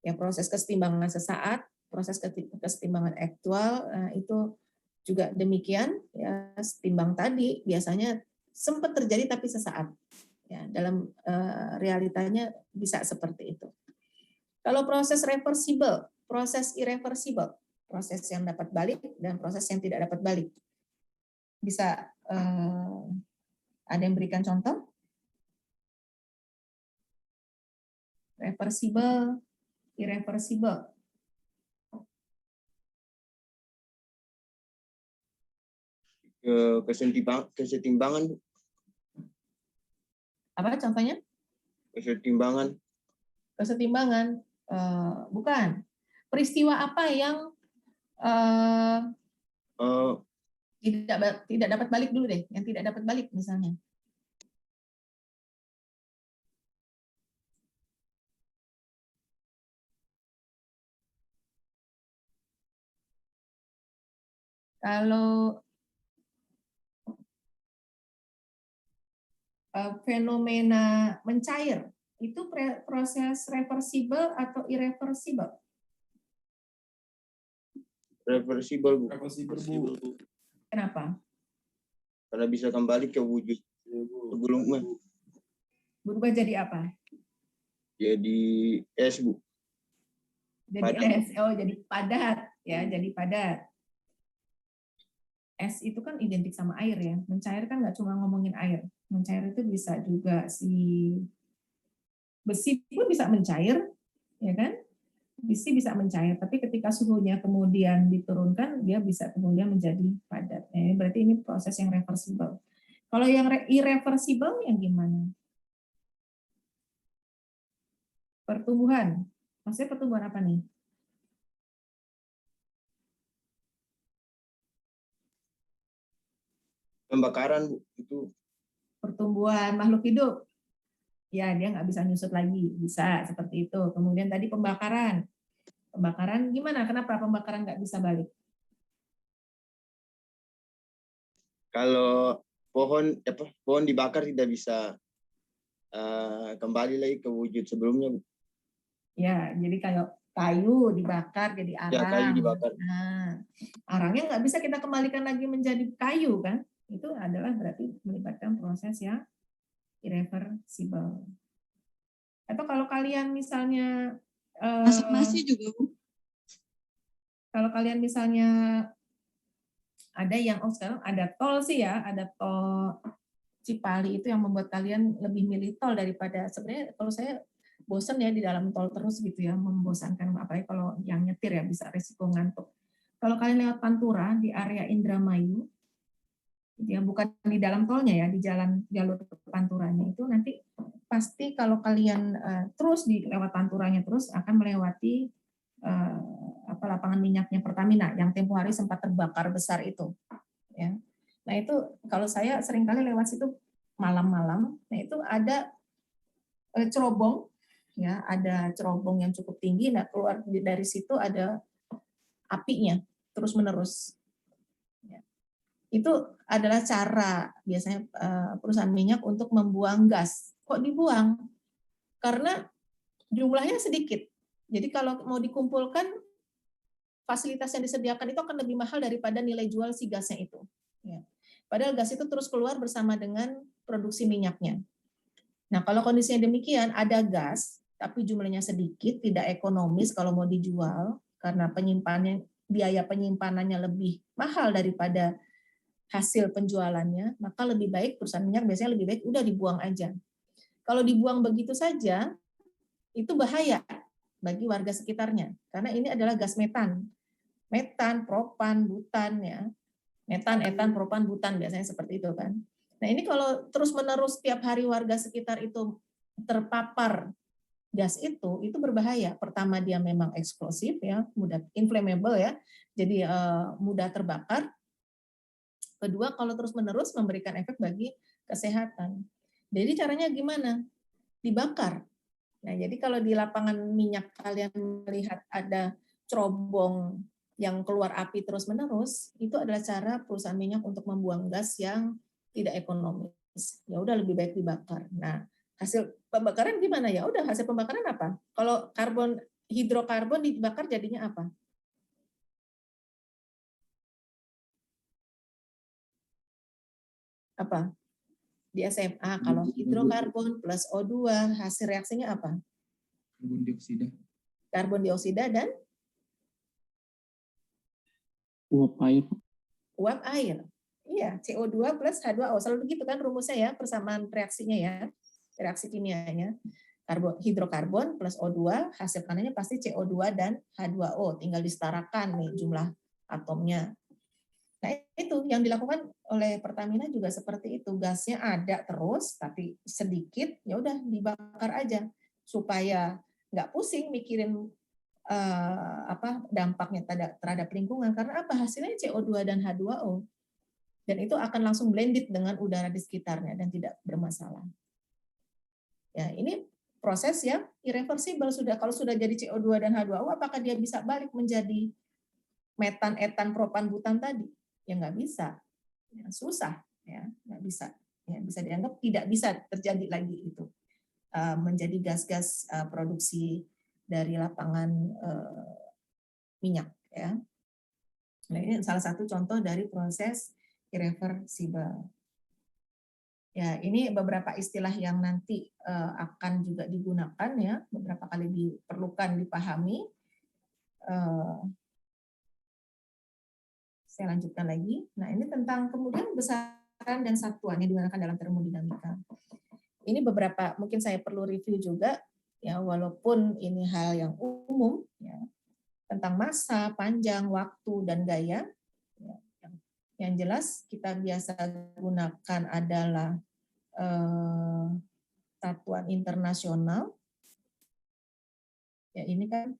Ya, proses kesetimbangan sesaat, proses kesetimbangan aktual itu juga demikian. Ya, setimbang tadi biasanya sempat terjadi tapi sesaat. Ya, dalam realitanya bisa seperti itu. Kalau proses reversible, proses irreversible, proses yang dapat balik dan proses yang tidak dapat balik. Bisa ada yang berikan contoh? Reversible, irreversible. Kesetimbangan. Apa contohnya? Kesetimbangan. Kesetimbangan. Bukan. Peristiwa apa yang tidak dapat balik dulu deh, yang tidak dapat balik misalnya. Kalau fenomena mencair, itu proses reversible atau irreversible? Reversible, Bu. Kenapa? Karena bisa kembali ke wujud sebelumnya. Berubah jadi apa? Jadi es, Bu. Jadi Padat. es, jadi padat ya, jadi padat. Es itu kan identik sama air ya. Mencair kan nggak cuma ngomongin air. Mencair itu bisa juga besi pun bisa mencair, ya kan? Besi bisa mencair, tapi ketika suhunya kemudian diturunkan, dia bisa kemudian menjadi padat. Berarti ini proses yang reversible. Kalau yang irreversible yang gimana? Pertumbuhan. Maksudnya pertumbuhan apa nih? Pembakaran, Bu. Itu Pertumbuhan makhluk hidup. Ya, dia nggak bisa nyusut lagi. Bisa, seperti itu. Kemudian tadi pembakaran. Pembakaran gimana? Kenapa pembakaran nggak bisa balik? kalau pohon dibakar tidak bisa kembali lagi ke wujud sebelumnya, Bu. Ya, jadi kalau kayu dibakar jadi Ya, kayu arang. dibakar. Nah, arangnya nggak bisa kita kembalikan lagi menjadi kayu kan? Itu adalah berarti melibatkan proses yang irreversible. Atau kalau kalian misalnya Masih juga, Bu. kalau kalian misalnya ada yang sekarang ada tol sih ya, ada tol Cipali itu yang membuat kalian lebih milih tol daripada sebenarnya kalau saya bosen ya di dalam tol terus gitu ya, membosankan apalagi kalau yang nyetir ya bisa resiko ngantuk. Kalau kalian lewat Pantura di area Indramayu, gitu ya, bukan di dalam tolnya ya, di jalan jalur Panturanya itu nanti pasti kalau kalian terus di lewat Panturanya terus akan melewati lapangan minyaknya Pertamina yang tempo hari sempat terbakar besar itu. Ya. Nah itu kalau saya seringkali lewat situ malam-malam, nah itu ada cerobong, ya ada cerobong yang cukup tinggi. Nah keluar dari situ ada apinya terus menerus. Ya. Itu adalah cara biasanya perusahaan minyak untuk membuang gas. Kok dibuang? Karena jumlahnya sedikit. Jadi kalau mau dikumpulkan fasilitas yang disediakan itu akan lebih mahal daripada nilai jual si gasnya itu. Ya. Padahal gas itu terus keluar bersama dengan produksi minyaknya. Nah, kalau kondisinya demikian, ada gas, tapi jumlahnya sedikit, tidak ekonomis kalau mau dijual, karena biaya penyimpanannya lebih mahal daripada hasil penjualannya, maka lebih baik perusahaan minyak biasanya lebih baik udah dibuang aja. Kalau dibuang begitu saja, itu bahaya bagi warga sekitarnya, karena ini adalah gas metan. Metan, propan, butan ya. Metan, etan, propan, butan biasanya seperti itu kan. Nah, ini kalau terus-menerus tiap hari warga sekitar itu terpapar gas itu berbahaya. Pertama dia memang eksplosif ya, mudah inflammable ya. Jadi mudah terbakar. Kedua, kalau terus-menerus memberikan efek bagi kesehatan. Jadi caranya gimana? Dibakar. Nah, jadi kalau di lapangan minyak kalian melihat ada cerobong yang keluar api terus-menerus, itu adalah cara perusahaan minyak untuk membuang gas yang tidak ekonomis. Ya udah lebih baik dibakar. Nah, hasil pembakaran gimana ya? Udah hasil pembakaran apa? Kalau hidrokarbon dibakar jadinya apa? Apa? Di SMA kalau hidrokarbon plus O2 hasil reaksinya apa? Karbon dioksida. Karbon dioksida dan Uap air. uap air. Iya, CO2 plus H2O. Selalu begitu kan rumusnya ya, persamaan reaksinya ya, reaksi kimianya. Hidrokarbon plus O2, hasil kanannya pasti CO2 dan H2O. Tinggal disetarakan nih jumlah atomnya. Nah itu yang dilakukan oleh Pertamina juga seperti itu. Gasnya ada terus, tapi sedikit, ya udah dibakar aja. Supaya nggak pusing mikirin dampaknya terhadap lingkungan, karena apa hasilnya CO2 dan H2O, dan itu akan langsung blended dengan udara di sekitarnya dan tidak bermasalah. Ya ini proses yang irreversible sudah. Kalau sudah jadi CO2 dan H2O, apakah dia bisa balik menjadi metan, etan, propan, butan tadi? Ya nggak bisa, ya, susah, ya nggak bisa. Ya, bisa dianggap tidak bisa terjadi lagi itu menjadi gas-gas produksi dari lapangan minyak ya. Nah, ini salah satu contoh dari proses irreversible. Ya, ini beberapa istilah yang nanti akan juga digunakan ya, beberapa kali diperlukan dipahami. Saya lanjutkan lagi. Nah, ini tentang kemudian besaran dan satuan yang digunakan dalam termodinamika. Ini beberapa mungkin saya perlu review juga ya, walaupun ini hal yang umum ya, tentang massa, panjang, waktu, dan gaya. Yang jelas kita biasa gunakan adalah satuan internasional. Ya ini kan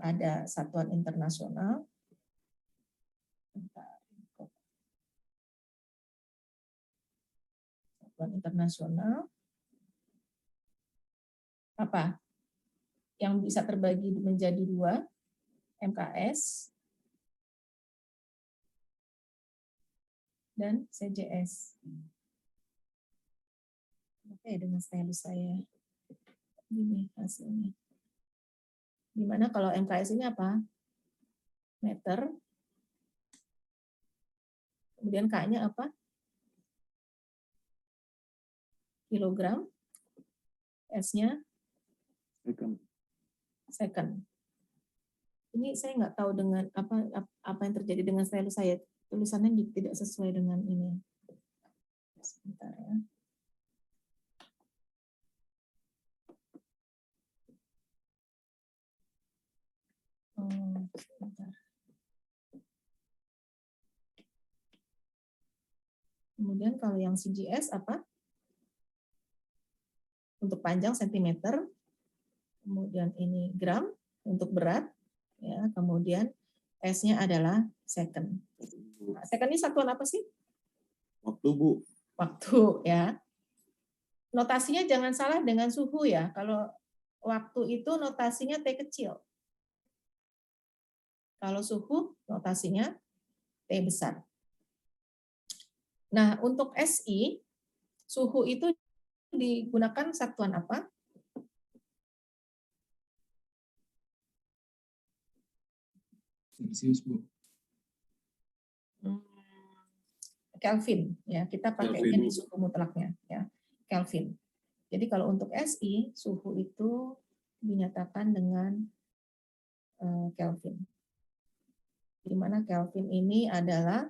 ada satuan internasional. Satuan internasional. Apa? Yang bisa terbagi menjadi dua, MKS dan CJS. Oke, dengan stylus saya ini hasilnya. Dimana kalau MKS ini apa? Meter. Kemudian K-nya apa? Kilogram. S-nya second. second. Ini saya nggak tahu dengan apa yang terjadi dengan stylus saya. Tulisannya tidak sesuai dengan ini. Sebentar ya. Sebentar. Kemudian kalau yang CGS apa? Untuk panjang sentimeter. Kemudian ini gram untuk berat. Ya, kemudian S-nya adalah second. Nah, second ini satuan apa sih? Waktu, Bu. Waktu, ya. Notasinya jangan salah dengan suhu ya. Kalau waktu itu notasinya T kecil. Kalau suhu notasinya T besar. Nah, untuk SI, suhu itu digunakan satuan apa? Celsius, Bu. Kelvin, ya. Kita pakainya di suhu mutlaknya, ya. Kelvin. Jadi kalau untuk SI, suhu itu dinyatakan dengan Kelvin. Di mana Kelvin ini adalah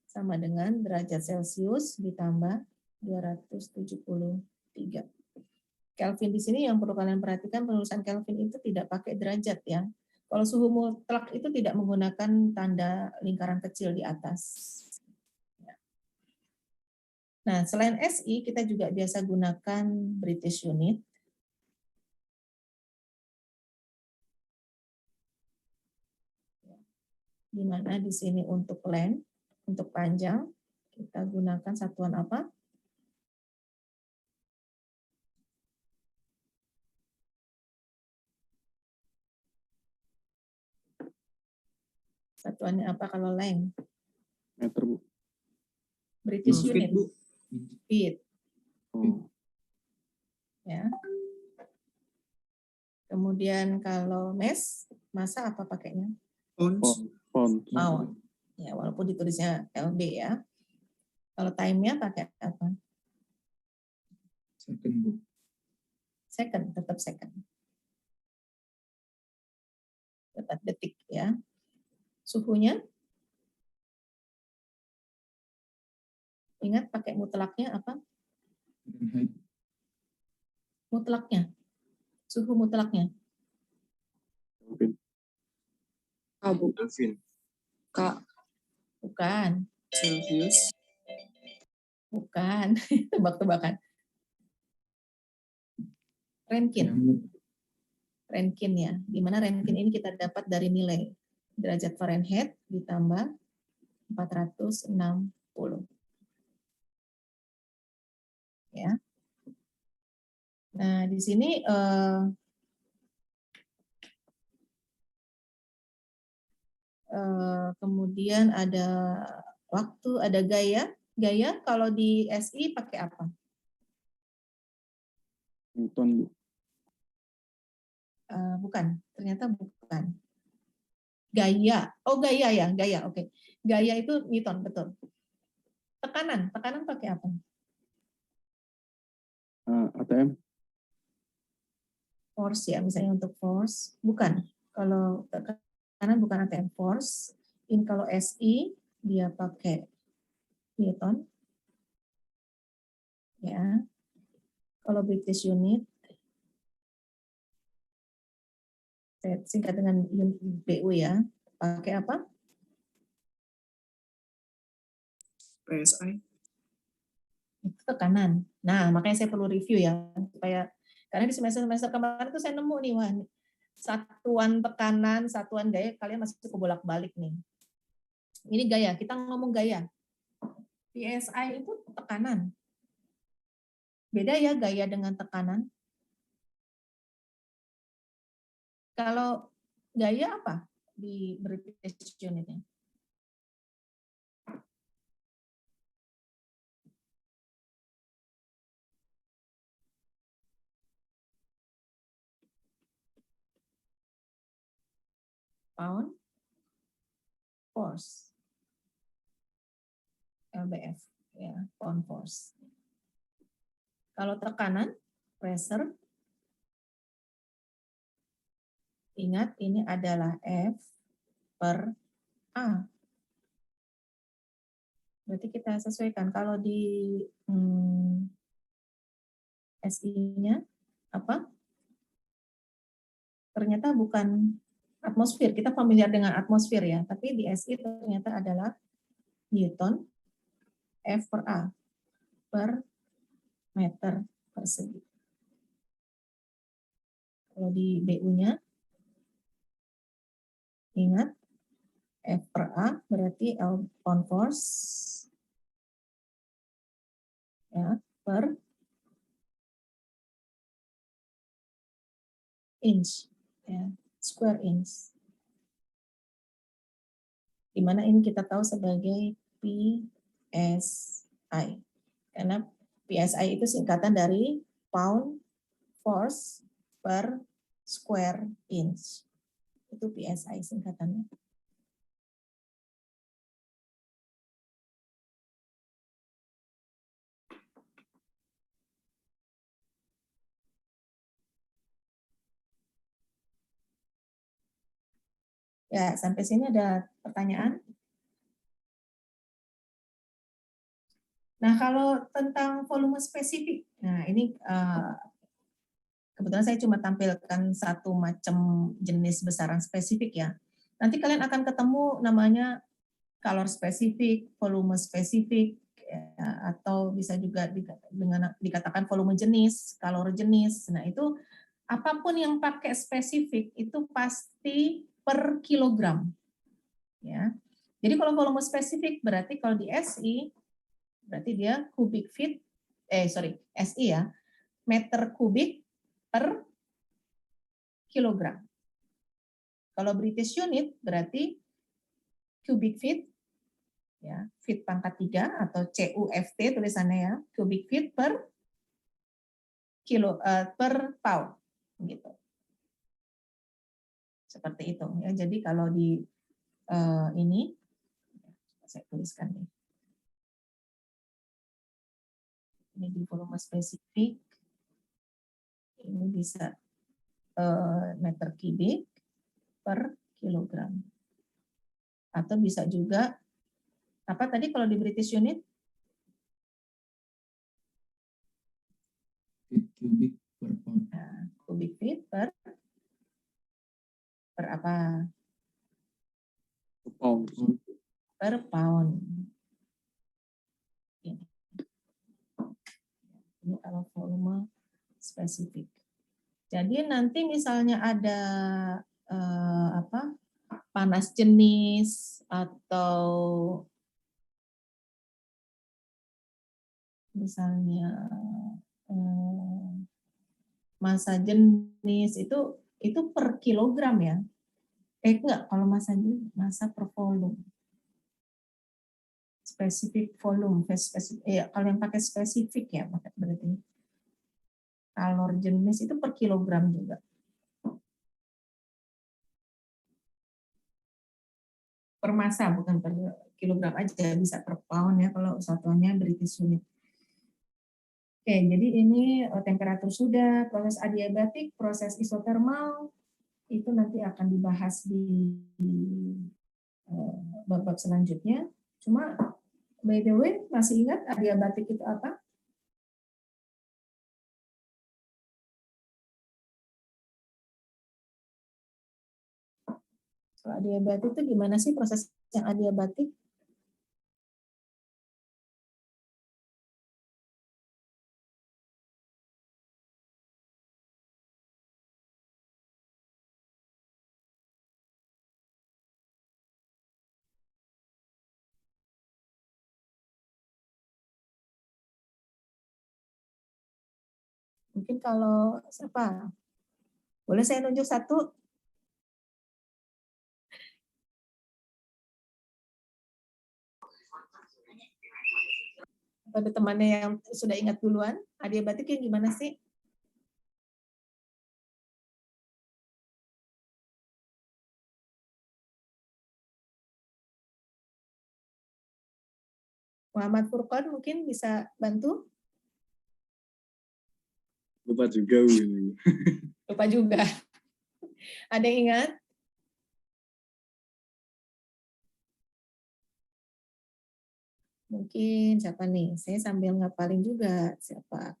sama dengan derajat Celcius ditambah 273. Kelvin di sini yang perlu kalian perhatikan, penulisan Kelvin itu tidak pakai derajat ya. Kalau suhu mutlak itu tidak menggunakan tanda lingkaran kecil di atas. Nah, selain SI, kita juga biasa gunakan British unit. Di mana di sini untuk length, untuk panjang, kita gunakan satuan apa? Satuannya apa kalau length? Meter, Bu. British unit. Bu. Feet. Oh, Ya. Kemudian kalau mesh, masa apa pakainya? Ons. pound. Pound. Ya, walaupun ditulisnya LB ya. Kalau time-nya pakai apa? Second, Bu. Second, tetap second. Tetap detik ya. Suhunya? Ingat pakai mutlaknya apa? Fahrenheit. Mutlaknya. Suhu mutlaknya. Kelvin. Kak, Bu. Kelvin. Kak. Bukan. Celsius. Bukan. Tebak-tebakan. Rankine. Rankine ya. Di mana Rankine ini kita dapat dari nilai derajat Fahrenheit ditambah 460. Ya. Nah, di sini kemudian ada waktu, ada gaya. Gaya kalau di SI pakai apa? Newton, Bu. Bukan, ternyata bukan. Gaya. Oh, gaya ya, gaya. Oke. Gaya itu Newton, betul. Tekanan pakai apa? ATM. Force ya, misalnya untuk force. Bukan. Kalau tekanan bukan ATM, force. Ini kalau SI dia pakai Newton. Ya. Kalau British unit saya singkat dengan BU ya. Pakai apa? PSI. Itu tekanan. Nah, makanya saya perlu review ya supaya karena di semester kemarin tuh saya nemu nih wah satuan tekanan, satuan gaya kalian masih kebolak-balik nih. Ini gaya, kita ngomong gaya. PSI itu tekanan. Beda ya gaya dengan tekanan. Kalau gaya apa di British unitnya? pound force. LBF, ya, pound force. Kalau tekanan, pressure, ingat ini adalah F per A. Berarti kita sesuaikan. Kalau di SI-nya apa? Ternyata bukan atmosfer. Kita familiar dengan atmosfer ya, tapi di SI ternyata adalah Newton F per A per meter persegi. Kalau di BU-nya, ingat F per A berarti L pound force ya, per inch, ya, square inch. Di mana ini kita tahu sebagai PSI. Karena PSI itu singkatan dari pound force per square inch. Itu PSI singkatannya. Ya, sampai sini ada pertanyaan? Nah, kalau tentang volume spesifik, nah ini kebetulan saya cuma tampilkan satu macam jenis besaran spesifik ya. Nanti kalian akan ketemu namanya kalor spesifik, volume spesifik, ya, atau bisa juga dikatakan volume jenis, kalor jenis. Nah, itu apapun yang pakai spesifik itu pasti per kilogram. Ya. Jadi kalau volume spesifik berarti kalau di SI berarti dia kubik feet, SI ya, meter kubik per kilogram. Kalau British unit berarti cubic feet, ya, feet pangkat 3 atau CUFT tulisannya ya, cubic feet per per pound, gitu. Seperti itu ya. Jadi kalau di ini saya tuliskan nih. Ini di volume spesifik, ini bisa meter kubik per kilogram. Atau bisa juga, apa tadi kalau di British unit? Feet cubic per pound. Nah, kubik feet per apa? Pound. Per pound. Ini kalau volume spesifik. Jadi nanti misalnya ada panas jenis atau misalnya massa jenis itu per kilogram ya. Enggak, kalau massa jenis, massa per volume. Spesifik volume, kalau yang pakai spesifik ya berarti. Kalor jenis itu per kilogram juga. Per massa, bukan per kilogram aja, bisa per pound ya kalau satuannya British unit. Oke, jadi ini temperatur sudah, proses adiabatik, proses isotermal, itu nanti akan dibahas di bab-bab selanjutnya. Cuma, by the way, masih ingat adiabatik itu apa? Kalau adiabatik itu gimana sih proses yang adiabatik? Mungkin kalau siapa? Boleh saya nunjuk satu? Ada temannya yang sudah ingat duluan? Adiabatik yang gimana sih? Muhammad Furqan mungkin bisa bantu? Lupa juga, Bu. Lupa juga. Ada yang ingat? Mungkin siapa nih? Saya sambil ngapalin juga. Siapa?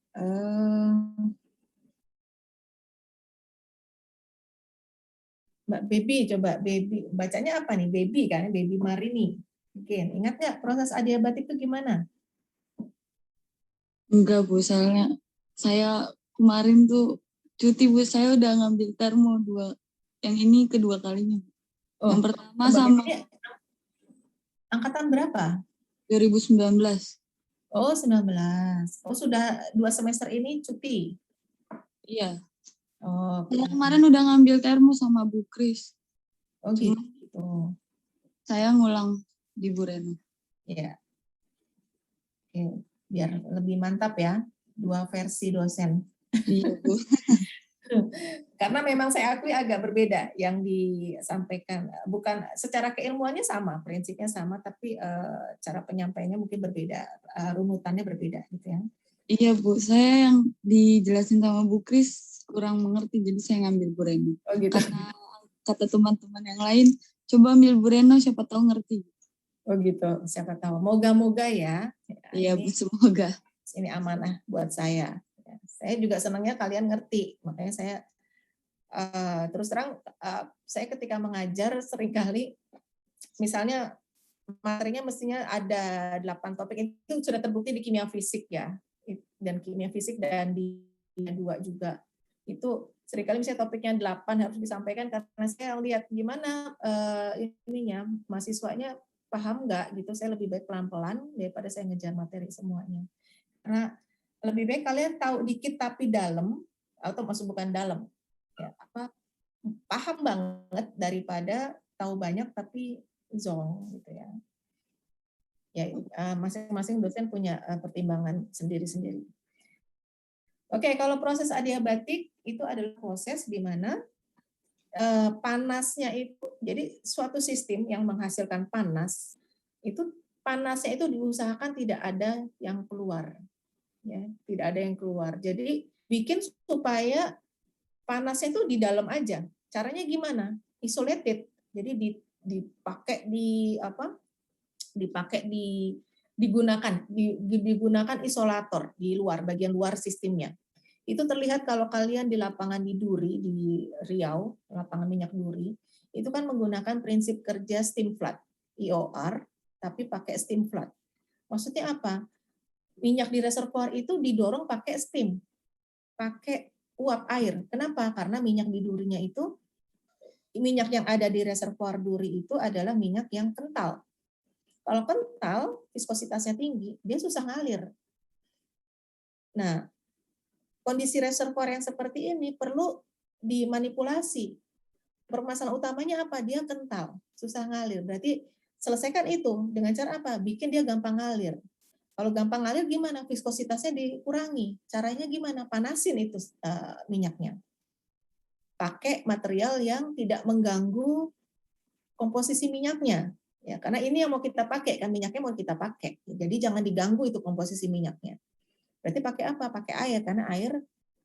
Mbak Baby, coba Baby. Bacanya apa nih? Baby kan? Baby Marini. Mungkin. Ingat nggak proses adiabatik itu gimana? Enggak, Bu. Saya kemarin tuh cuti, Bu. Saya udah ngambil termo 2. Yang ini kedua kalinya. Oh, Yang pertama Mbak sama Baby angkatan berapa? 2019. Oh, 19. Oh, sudah 2 semester ini cuti. Iya. Oh, Saya kemarin udah ngambil termo sama Bu Kris. oh Cuma gitu. saya ngulang di Bu Reno. Ya. Oke, biar lebih mantap ya. 2 versi dosen. Iya, Bu. Karena memang saya akui agak berbeda yang disampaikan. Bukan secara keilmuannya sama, prinsipnya sama, tapi cara penyampaiannya mungkin berbeda, runutannya berbeda gitu ya. Iya, Bu. Saya yang dijelasin sama Bu Kris kurang mengerti, jadi saya ngambil Bu Reno. Oh gitu. Karena kata teman-teman yang lain, coba ambil Bu Reno, siapa tahu ngerti. Oh gitu, siapa tahu. Moga-moga ya. Iya, Ini, Bu. Semoga. ini amanah buat saya. Saya juga senangnya kalian ngerti, makanya saya terus terang saya ketika mengajar seringkali misalnya materinya mestinya ada 8 topik, itu sudah terbukti di kimia fisik ya, dan kimia fisik dan di 2 juga. Itu seringkali misalnya topiknya 8 harus disampaikan karena saya lihat gimana ininya mahasiswanya paham nggak gitu. Saya lebih baik pelan-pelan daripada saya ngejar materi semuanya. Karena lebih baik kalian tahu dikit tapi dalam, atau maksud bukan dalam, ya, paham banget daripada tahu banyak tapi zong gitu ya. Ya, masing-masing dosen punya pertimbangan sendiri-sendiri. Oke, kalau proses adiabatik itu adalah proses di mana panasnya itu, jadi suatu sistem yang menghasilkan panas, itu panasnya itu diusahakan tidak ada yang keluar. Ya, tidak ada yang keluar. Jadi bikin supaya panasnya itu di dalam aja. Caranya gimana? Isolated. Jadi dipakai digunakan isolator di luar, bagian luar sistemnya. Itu terlihat kalau kalian di lapangan di Duri, di Riau, lapangan minyak Duri, itu kan menggunakan prinsip kerja steam flood, IOR, tapi pakai steam flood. Maksudnya apa? Minyak di reservoir itu didorong pakai steam, pakai uap air. Kenapa? Karena minyak di durinya itu, minyak yang ada di reservoir duri itu adalah minyak yang kental. Kalau kental, viskositasnya tinggi, dia susah ngalir. Nah, kondisi reservoir yang seperti ini perlu dimanipulasi. Permasalahan utamanya apa? Dia kental, susah ngalir. Berarti selesaikan itu dengan cara apa? Bikin dia gampang ngalir. Kalau gampang ngalir gimana? Viskositasnya dikurangi. Caranya gimana? Panasin itu minyaknya. Pakai material yang tidak mengganggu komposisi minyaknya. Ya, karena ini yang mau kita pakai, kan minyaknya mau kita pakai. Jadi jangan diganggu itu komposisi minyaknya. Berarti pakai apa? Pakai air, karena air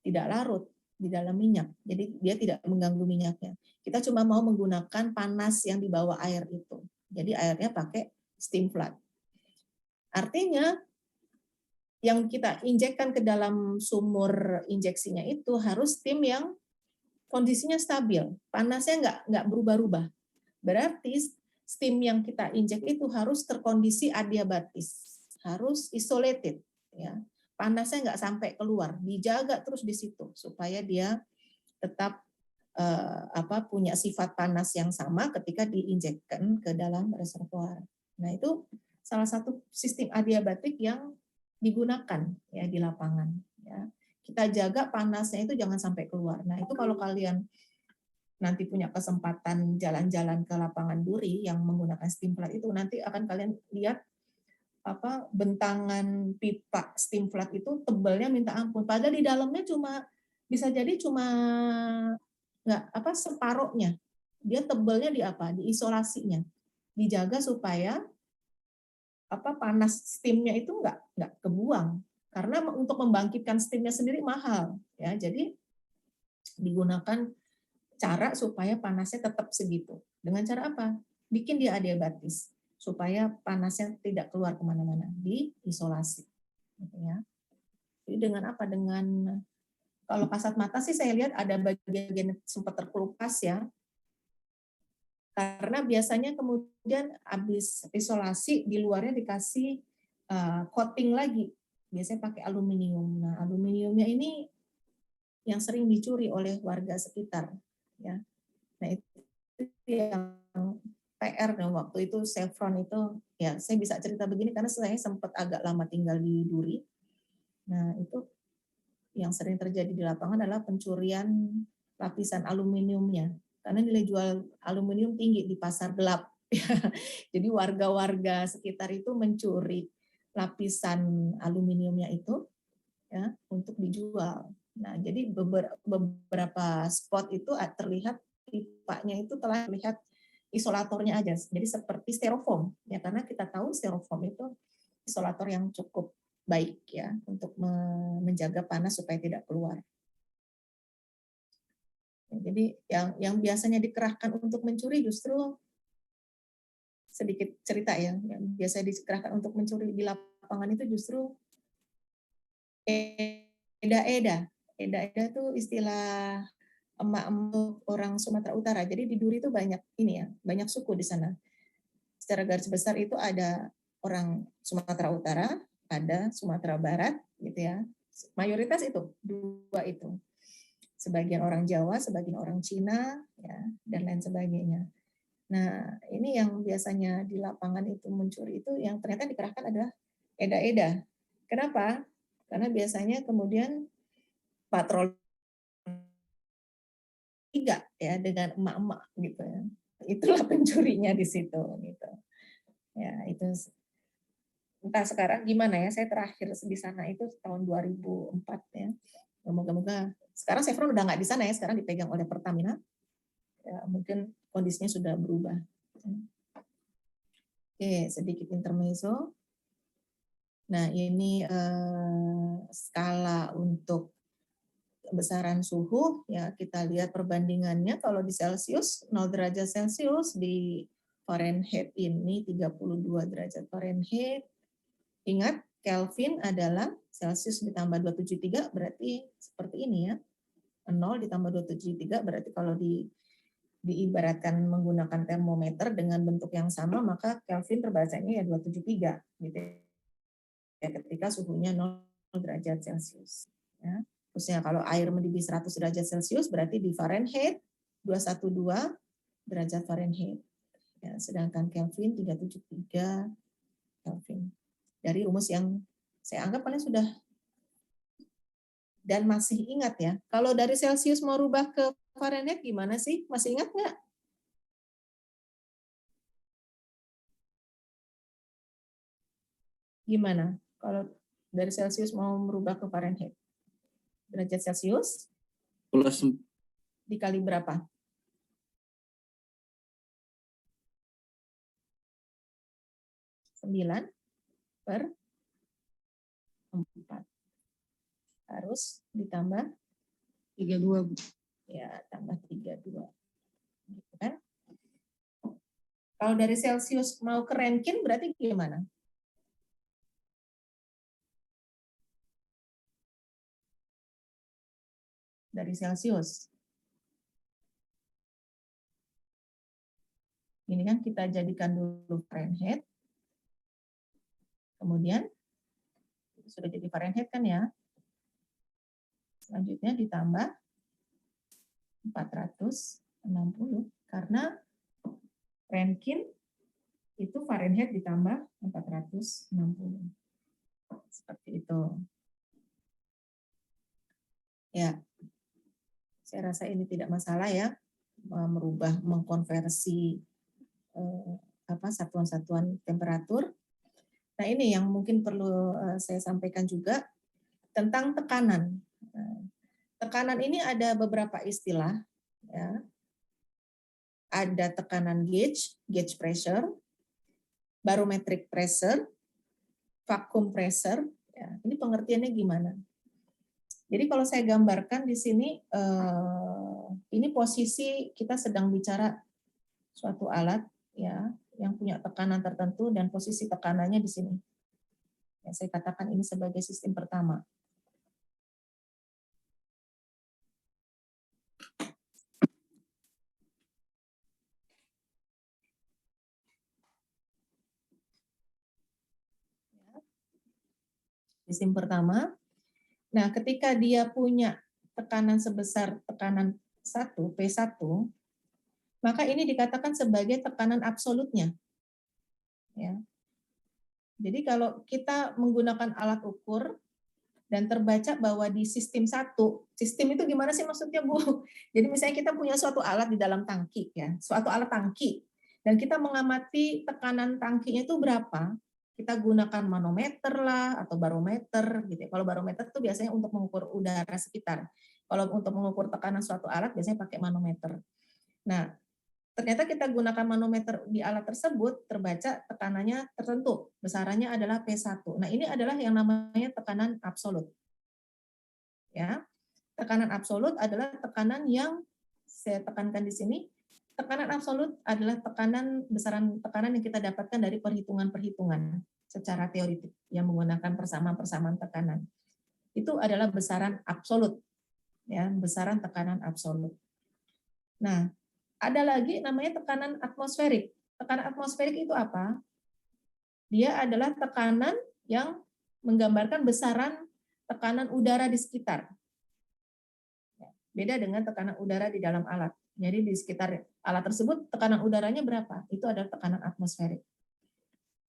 tidak larut di dalam minyak. Jadi dia tidak mengganggu minyaknya. Kita cuma mau menggunakan panas yang di bawah air itu. Jadi airnya pakai steam flood. Artinya yang kita injekkan ke dalam sumur injeksinya itu harus steam yang kondisinya stabil, panasnya nggak berubah-ubah. Berarti steam yang kita injek itu harus terkondisi adiabatis, harus isolated, ya. Panasnya nggak sampai keluar, dijaga terus di situ supaya dia tetap punya sifat panas yang sama ketika diinjekkan ke dalam reservoir. Nah, itu salah satu sistem adiabatik yang digunakan ya di lapangan. Ya. Kita jaga panasnya itu jangan sampai keluar. Nah, itu kalau kalian nanti punya kesempatan jalan-jalan ke lapangan Duri yang menggunakan steam flood itu, nanti akan kalian lihat bentangan pipa steam flood itu tebalnya minta ampun. Padahal di dalamnya bisa jadi cuma panas steamnya itu nggak kebuang, karena untuk membangkitkan steamnya sendiri mahal ya. Jadi digunakan cara supaya panasnya tetap segitu. Dengan cara apa? Bikin dia adiabatis supaya panasnya tidak keluar kemana-mana, diisolasi. Gitu ya. Jadi dengan apa? Dengan kalau kasat mata sih saya lihat ada bagian sempat terkelupas ya. Karena biasanya kemudian habis isolasi di luarnya dikasih coating lagi. Biasanya pakai aluminium. Nah, aluminiumnya ini yang sering dicuri oleh warga sekitar ya. Nah, itu yang PR dan waktu itu Chevron itu ya, saya bisa cerita begini karena saya sempat agak lama tinggal di Duri. Nah, itu yang sering terjadi di lapangan adalah pencurian lapisan aluminiumnya. Karena nilai jual aluminium tinggi di pasar gelap. Jadi warga-warga sekitar itu mencuri lapisan aluminiumnya itu ya untuk dijual. Nah, jadi beberapa spot itu terlihat pipanya itu telah terlihat isolatornya aja. Jadi seperti styrofoam ya, karena kita tahu styrofoam itu isolator yang cukup baik ya untuk menjaga panas supaya tidak keluar. Jadi yang biasanya dikerahkan untuk mencuri justru sedikit cerita ya, yang biasa dikerahkan untuk mencuri di lapangan itu justru eda-eda. Eda-eda itu istilah emak-emak orang Sumatera Utara. Jadi di Duri itu banyak ini ya, banyak suku di sana. Secara garis besar itu ada orang Sumatera Utara, ada Sumatera Barat gitu ya. Mayoritas itu dua itu. Sebagian orang Jawa, sebagian orang Cina, ya, dan lain sebagainya. Nah, ini yang biasanya di lapangan itu mencuri itu yang ternyata dikerahkan adalah eda-eda. Kenapa? Karena biasanya kemudian patroli 3 ya dengan emak-emak gitu ya. Itulah pencurinya di situ gitu. Ya, itu entah sekarang gimana ya. Saya terakhir di sana itu tahun 2004 ya. Moga-moga sekarang Chevron udah nggak di sana ya, sekarang dipegang oleh Pertamina. Ya, mungkin kondisinya sudah berubah. Oke, sedikit intermezzo. Nah, ini skala untuk besaran suhu ya, kita lihat perbandingannya. Kalau di Celcius 0 derajat Celcius, di Fahrenheit ini 32 derajat Fahrenheit. Ingat, Kelvin adalah Celsius ditambah 273 berarti seperti ini ya. 0 ditambah 273 berarti kalau diibaratkan menggunakan termometer dengan bentuk yang sama, maka Kelvin terbacanya ya 273 gitu ya, ketika suhunya 0 derajat Celcius ya. Khususnya kalau air mendidih 100 derajat Celcius berarti di Fahrenheit 212 derajat Fahrenheit ya, sedangkan Kelvin 373 Kelvin. Dari rumus yang saya anggap kalian sudah dan masih ingat ya. Kalau dari Celcius mau rubah ke Fahrenheit gimana sih? Masih ingat nggak? Gimana kalau dari Celcius mau merubah ke Fahrenheit? Derajat Celcius Plus dikali berapa? Sembilan per 4. Harus ditambah 32, Bu. ya, tambah 32. Gitu kan? Kalau dari Celcius mau ke Rankine berarti gimana? Dari Celcius. Ini kan kita jadikan dulu Fahrenheit. Kemudian sudah jadi Fahrenheit kan ya. Selanjutnya ditambah 460 karena Rankine itu Fahrenheit ditambah 460. Seperti itu. Ya. Saya rasa ini tidak masalah ya, merubah, mengkonversi satuan-satuan temperatur. Nah, ini yang mungkin perlu saya sampaikan juga tentang tekanan. Tekanan ini ada beberapa istilah. Ya. Ada tekanan gauge pressure, barometric pressure, vacuum pressure, ya, ini pengertiannya gimana? Jadi kalau saya gambarkan di sini, ini posisi kita sedang bicara suatu alat, ya, yang punya tekanan tertentu dan posisi tekanannya di sini. Ya, saya katakan ini sebagai sistem pertama. Sistem pertama. Nah, ketika dia punya tekanan sebesar tekanan 1, P1, maka ini dikatakan sebagai tekanan absolutnya. Ya. Jadi kalau kita menggunakan alat ukur dan terbaca bahwa di sistem 1, sistem itu gimana sih maksudnya, Bu? Jadi misalnya kita punya suatu alat di dalam tangki, ya, suatu alat tangki, dan kita mengamati tekanan tangkinya itu berapa, kita gunakan manometer lah atau barometer gitu. Kalau barometer itu biasanya untuk mengukur udara sekitar. Kalau untuk mengukur tekanan suatu alat biasanya pakai manometer. Nah, ternyata kita gunakan manometer di alat tersebut, terbaca tekanannya tertentu, besarannya adalah P1. Nah, ini adalah yang namanya tekanan absolut. Ya. Tekanan absolut adalah tekanan yang saya tekankan di sini. Tekanan absolut adalah besaran tekanan yang kita dapatkan dari perhitungan-perhitungan secara teoritik yang menggunakan persamaan-persamaan tekanan. Itu adalah besaran absolut, ya, besaran tekanan absolut. Nah, ada lagi namanya tekanan atmosferik. Tekanan atmosferik itu apa? Dia adalah tekanan yang menggambarkan besaran tekanan udara di sekitar. Beda dengan tekanan udara di dalam alat. Jadi di sekitar alat tersebut tekanan udaranya berapa? Itu adalah tekanan atmosferik.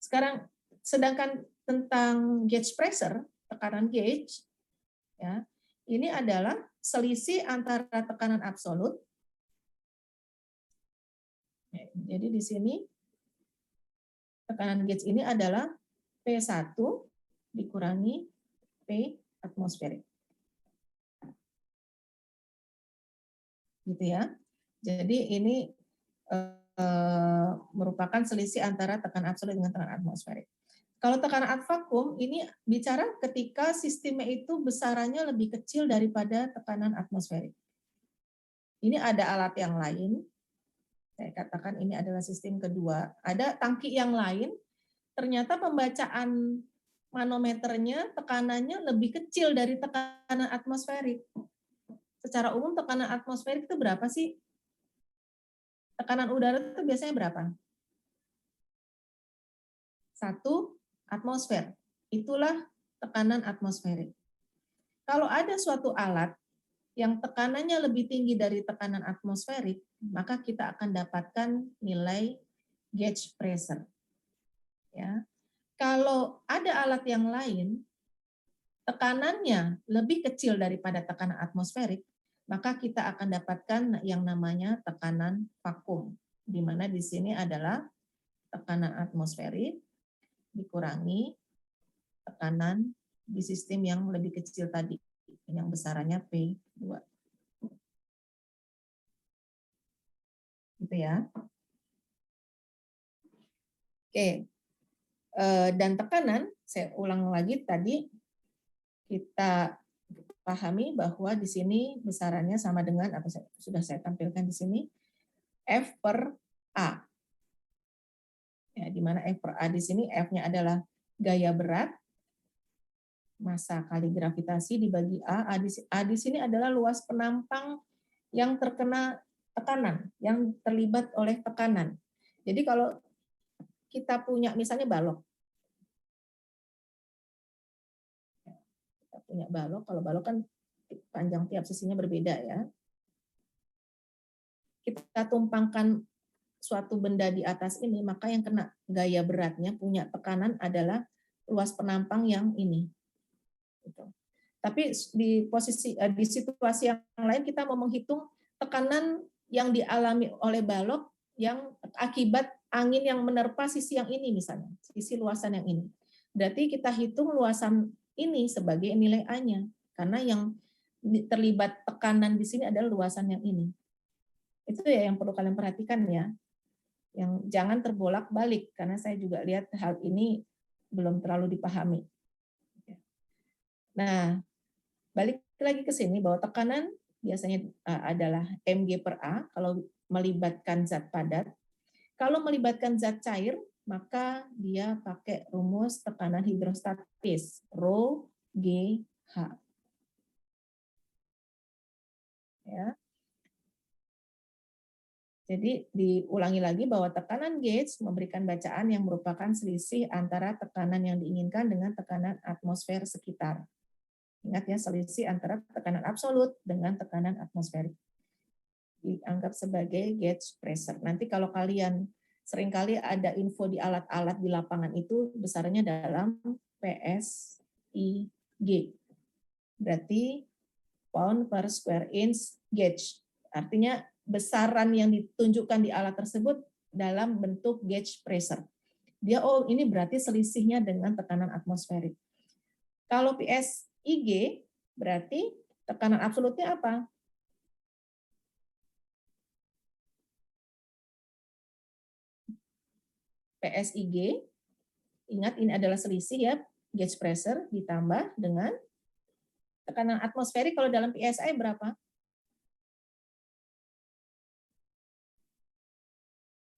Sekarang sedangkan tentang gauge pressure, tekanan gauge, ya, ini adalah selisih antara tekanan absolut. Jadi di sini tekanan gauge ini adalah P1 dikurangi P atmosferik. Gitu ya. Jadi ini merupakan selisih antara tekanan absolut dengan tekanan atmosferik. Kalau tekanan vakum ini bicara ketika sistemnya itu besarannya lebih kecil daripada tekanan atmosferik. Ini ada alat yang lain. Saya katakan ini adalah sistem kedua. Ada tangki yang lain, ternyata pembacaan manometernya tekanannya lebih kecil dari tekanan atmosferik. Secara umum tekanan atmosferik itu berapa sih? Tekanan udara itu biasanya berapa? 1 atmosfer. Itulah tekanan atmosferik. Kalau ada suatu alat yang tekanannya lebih tinggi dari tekanan atmosferik, maka kita akan dapatkan nilai gauge pressure. Ya. Kalau ada alat yang lain, tekanannya lebih kecil daripada tekanan atmosferik, maka kita akan dapatkan yang namanya tekanan vakum, di mana di sini adalah tekanan atmosferik dikurangi tekanan di sistem yang lebih kecil tadi, yang besarannya P2. Gitu ya. Oke. Dan tekanan, saya ulang lagi tadi, kita pahami bahwa di sini besarannya sama dengan apa sudah saya tampilkan di sini, F per A. Ya, di mana F per A di sini F-nya adalah gaya berat, massa kali gravitasi dibagi A. A di sini adalah luas penampang yang terkena tekanan, yang terlibat oleh tekanan. Jadi kalau kita punya misalnya balok, punya balok, kalau balok kan panjang tiap sisinya berbeda ya. Kita tumpangkan suatu benda di atas ini, maka yang kena gaya beratnya punya tekanan adalah luas penampang yang ini. Gitu. Tapi di situasi yang lain kita mau menghitung tekanan yang dialami oleh balok yang akibat angin yang menerpa sisi yang ini misalnya, sisi luasan yang ini. Berarti kita hitung luasan ini sebagai nilai A-nya, karena yang terlibat tekanan di sini adalah luasan yang ini. Itu ya yang perlu kalian perhatikan ya. Yang jangan terbolak-balik, karena saya juga lihat hal ini belum terlalu dipahami. Nah, balik lagi ke sini bahwa tekanan biasanya adalah mg per A kalau melibatkan zat padat. Kalau melibatkan zat cair, maka dia pakai rumus tekanan hidrostatis, Rho G H. Ya. Jadi diulangi lagi bahwa tekanan gauge memberikan bacaan yang merupakan selisih antara tekanan yang diinginkan dengan tekanan atmosfer sekitar. Ingat ya, selisih antara tekanan absolut dengan tekanan atmosferik. Dianggap sebagai gauge pressure. Nanti kalau kalian seringkali ada info di alat-alat di lapangan itu besarnya dalam PSIG. Berarti pound per square inch gauge. Artinya besaran yang ditunjukkan di alat tersebut dalam bentuk gauge pressure. Dia, oh ini berarti selisihnya dengan tekanan atmosferik. Kalau PSIG berarti tekanan absolutnya apa? PSIG, ingat ini adalah selisih ya, gauge pressure ditambah dengan tekanan atmosferik. Kalau dalam PSI berapa?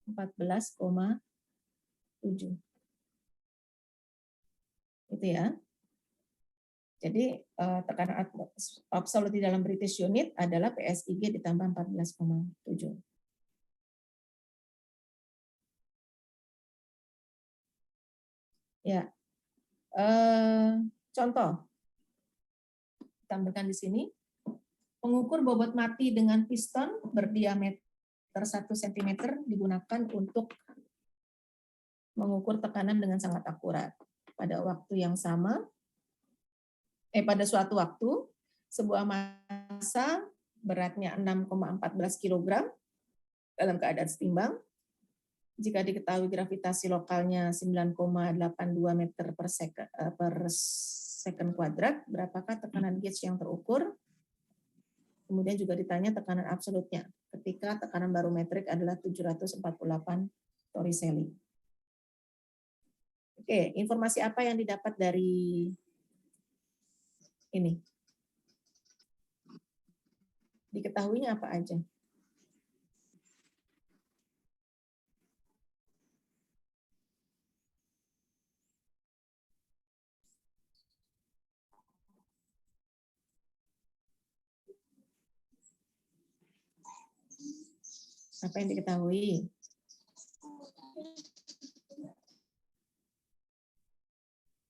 14,7. Itu ya. Jadi tekanan absolut di dalam British unit adalah PSIG ditambah 14,7. Ya. Contoh. Tampilkan di sini. Pengukur bobot mati dengan piston berdiameter 1 cm digunakan untuk mengukur tekanan dengan sangat akurat. Pada waktu yang sama, pada suatu waktu, sebuah massa beratnya 6,14 kg dalam keadaan setimbang. Jika diketahui gravitasi lokalnya 9,82 meter per second kuadrat, berapakah tekanan gauge yang terukur? Kemudian juga ditanya tekanan absolutnya ketika tekanan barometrik adalah 748 torricelli. Oke, informasi apa yang didapat dari ini? Diketahuinya apa aja? Apa yang diketahui?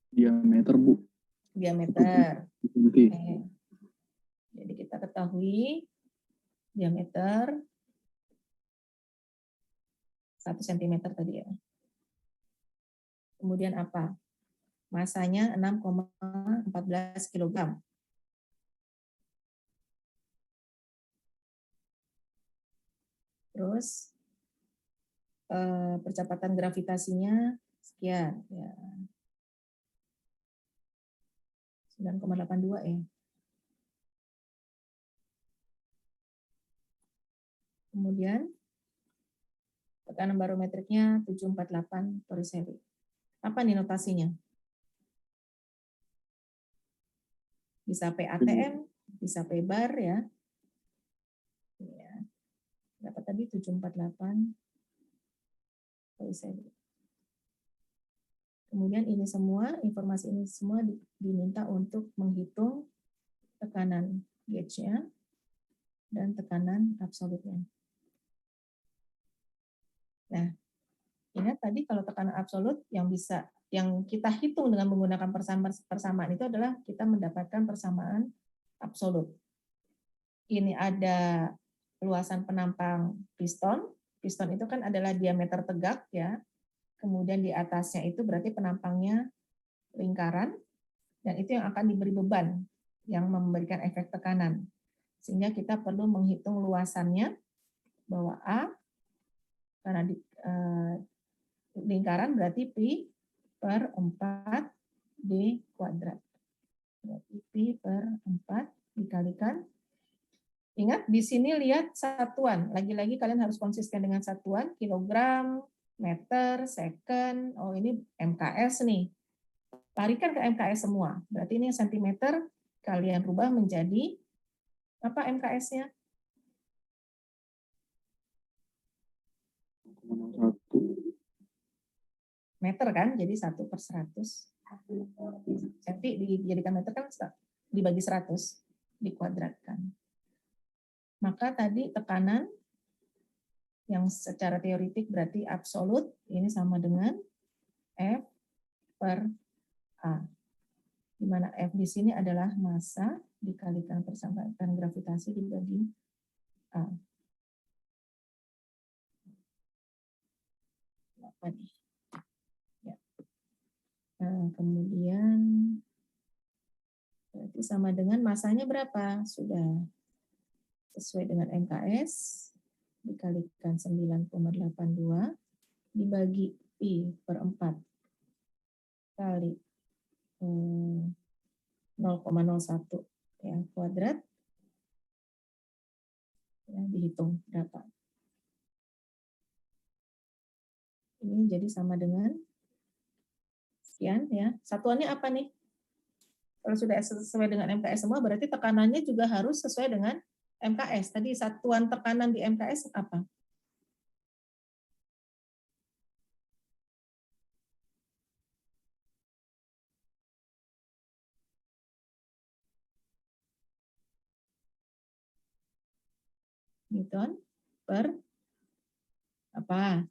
Diameter, Bu. Diameter. Oke. Jadi kita ketahui diameter 1 cm tadi ya. Kemudian apa? Masanya 6,14 kg. Terus percepatan gravitasinya sekian ya. 9,82 ya. Kemudian tekanan barometriknya 748 torricelli. Apa nih notasinya? Bisa PATM, bisa P-bar ya. Berapa tadi? 748 torricelli. Kemudian ini semua, informasi ini semua diminta untuk menghitung tekanan gauge-nya dan tekanan absolutnya. Nah, ingat tadi kalau tekanan absolut yang kita hitung dengan menggunakan persamaan itu adalah kita mendapatkan persamaan absolut. Ini ada luasan penampang piston. Piston itu kan adalah diameter tegak ya. Kemudian di atasnya itu berarti penampangnya lingkaran dan itu yang akan diberi beban yang memberikan efek tekanan. Sehingga kita perlu menghitung luasannya bahwa A karena di lingkaran berarti pi per 4d kuadrat. Berarti pi per 4 dikalikan. Ingat di sini lihat satuan. Lagi-lagi kalian harus konsisten dengan satuan kilogram, meter, second. Oh ini MKS nih. Larikan ke MKS semua. Berarti ini sentimeter kalian rubah menjadi apa MKS-nya? 0,01. Meter kan, jadi 1/100. Senti dijadikan meter kan dibagi 100, dikuadratkan. Maka tadi tekanan yang secara teoritik berarti absolut, ini sama dengan F per A. Di mana F di sini adalah massa dikalikan persamaan gravitasi dibagi A. Apa nih? Ya. Nah, kemudian berarti sama dengan massanya berapa? Sudah sesuai dengan MKS dikalikan 9,82 dibagi pi per 4 kali 0,01 ya kuadrat, ya, dihitung berapa. Ini jadi sama dengan sekian ya. Satuannya apa nih? Kalau sudah sesuai dengan MKS semua berarti tekanannya juga harus sesuai dengan MKS. Tadi satuan tekanan di MKS apa? Newton per apa?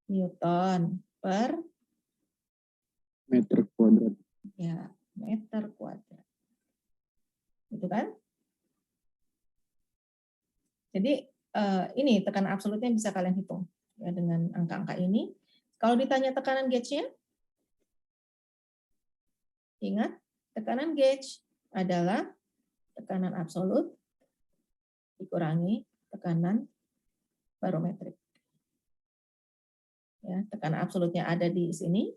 Newton per Meter kuadrat. ya meter kuadrat. Gitu kan? Jadi ini tekanan absolutnya bisa kalian hitung ya dengan angka-angka ini. Kalau ditanya tekanan gauge-nya, ingat tekanan gauge adalah tekanan absolut dikurangi tekanan barometrik. Ya, tekanan absolutnya ada di sini.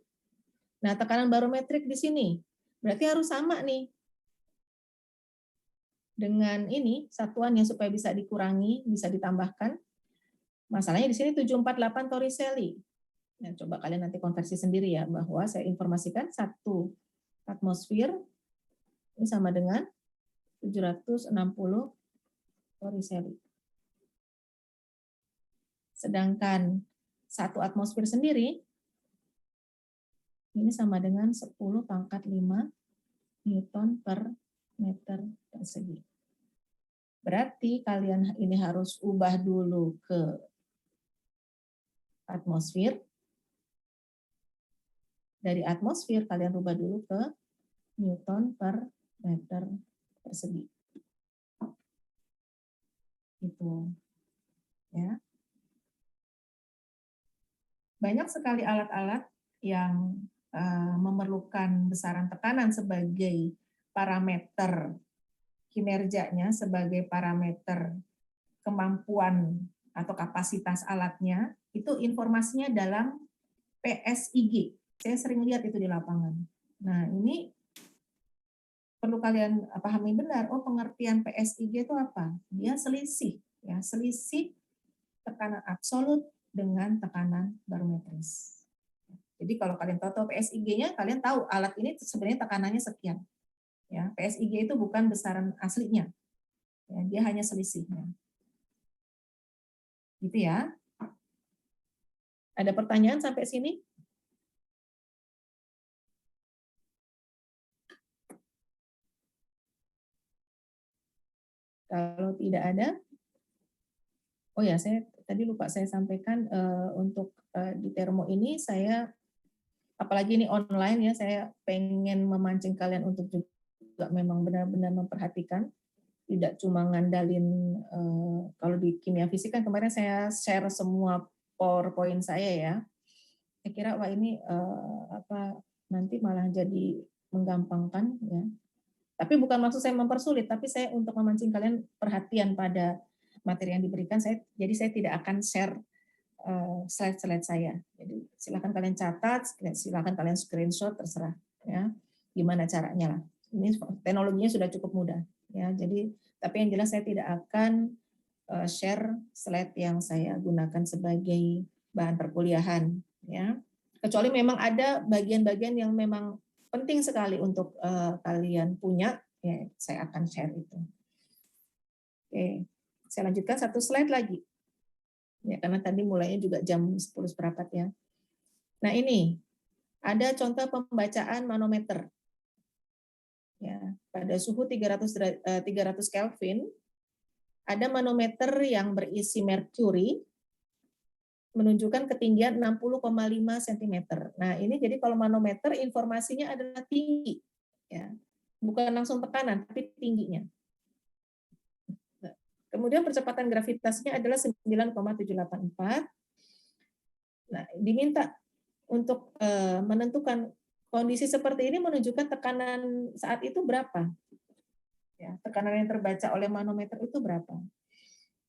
Nah, tekanan barometrik di sini. Berarti harus sama nih. Dengan ini, satuannya supaya bisa dikurangi, bisa ditambahkan. Masalahnya di sini 748 torricelli. Nah, coba kalian nanti konversi sendiri ya, bahwa saya informasikan 1 atmosfer ini sama dengan 760 torricelli. Sedangkan 1 atmosfer sendiri ini sama dengan 10 pangkat 5 Newton per meter persegi. Berarti kalian ini harus ubah dulu ke atmosfer. Dari atmosfer kalian ubah dulu ke Newton per meter persegi. Itu. Ya. Banyak sekali alat-alat yang memerlukan besaran tekanan sebagai parameter kinerjanya, sebagai parameter kemampuan atau kapasitas alatnya, itu informasinya dalam PSIG. Saya sering lihat itu di lapangan. Nah, ini perlu kalian pahami benar. Oh, pengertian PSIG itu apa? Dia selisih, ya, selisih tekanan absolut dengan tekanan barometris. Jadi kalau kalian tahu PSIG-nya, kalian tahu alat ini sebenarnya tekanannya sekian. Ya, PSIG itu bukan besaran aslinya. Ya, dia hanya selisihnya. Gitu ya. Ada pertanyaan sampai sini? Kalau tidak ada, oh ya, saya tadi lupa saya sampaikan untuk di Termo ini saya, apalagi ini online ya, saya pengen memancing kalian untuk juga memang benar-benar memperhatikan, tidak cuma ngandalin kalau di kimia fisik kan kemarin saya share semua PowerPoint saya ya. Saya kira wah ini nanti malah jadi menggampangkan ya. Tapi bukan maksud saya mempersulit, tapi saya untuk memancing kalian perhatian pada materi yang diberikan. Jadi saya tidak akan share slide-slide saya. Jadi silakan kalian catat, silakan kalian screenshot, terserah ya. Gimana caranya lah. Ini teknologinya sudah cukup mudah ya. Jadi tapi yang jelas saya tidak akan share slide yang saya gunakan sebagai bahan perkuliahan ya. Kecuali memang ada bagian-bagian yang memang penting sekali untuk kalian punya, ya saya akan share itu. Oke, saya lanjutkan satu slide lagi. Ya, karena tadi mulainya juga jam 10 seperempat ya. Nah ini, ada contoh pembacaan manometer. Ya, pada suhu 300 Kelvin, ada manometer yang berisi merkuri, menunjukkan ketinggian 60,5 cm. Nah, ini jadi kalau manometer informasinya adalah tinggi, ya. Bukan langsung tekanan, tapi tingginya. Nah, kemudian percepatan gravitasinya adalah 9,784. Nah, diminta untuk menentukan kondisi seperti ini menunjukkan tekanan saat itu berapa. Ya, tekanan yang terbaca oleh manometer itu berapa.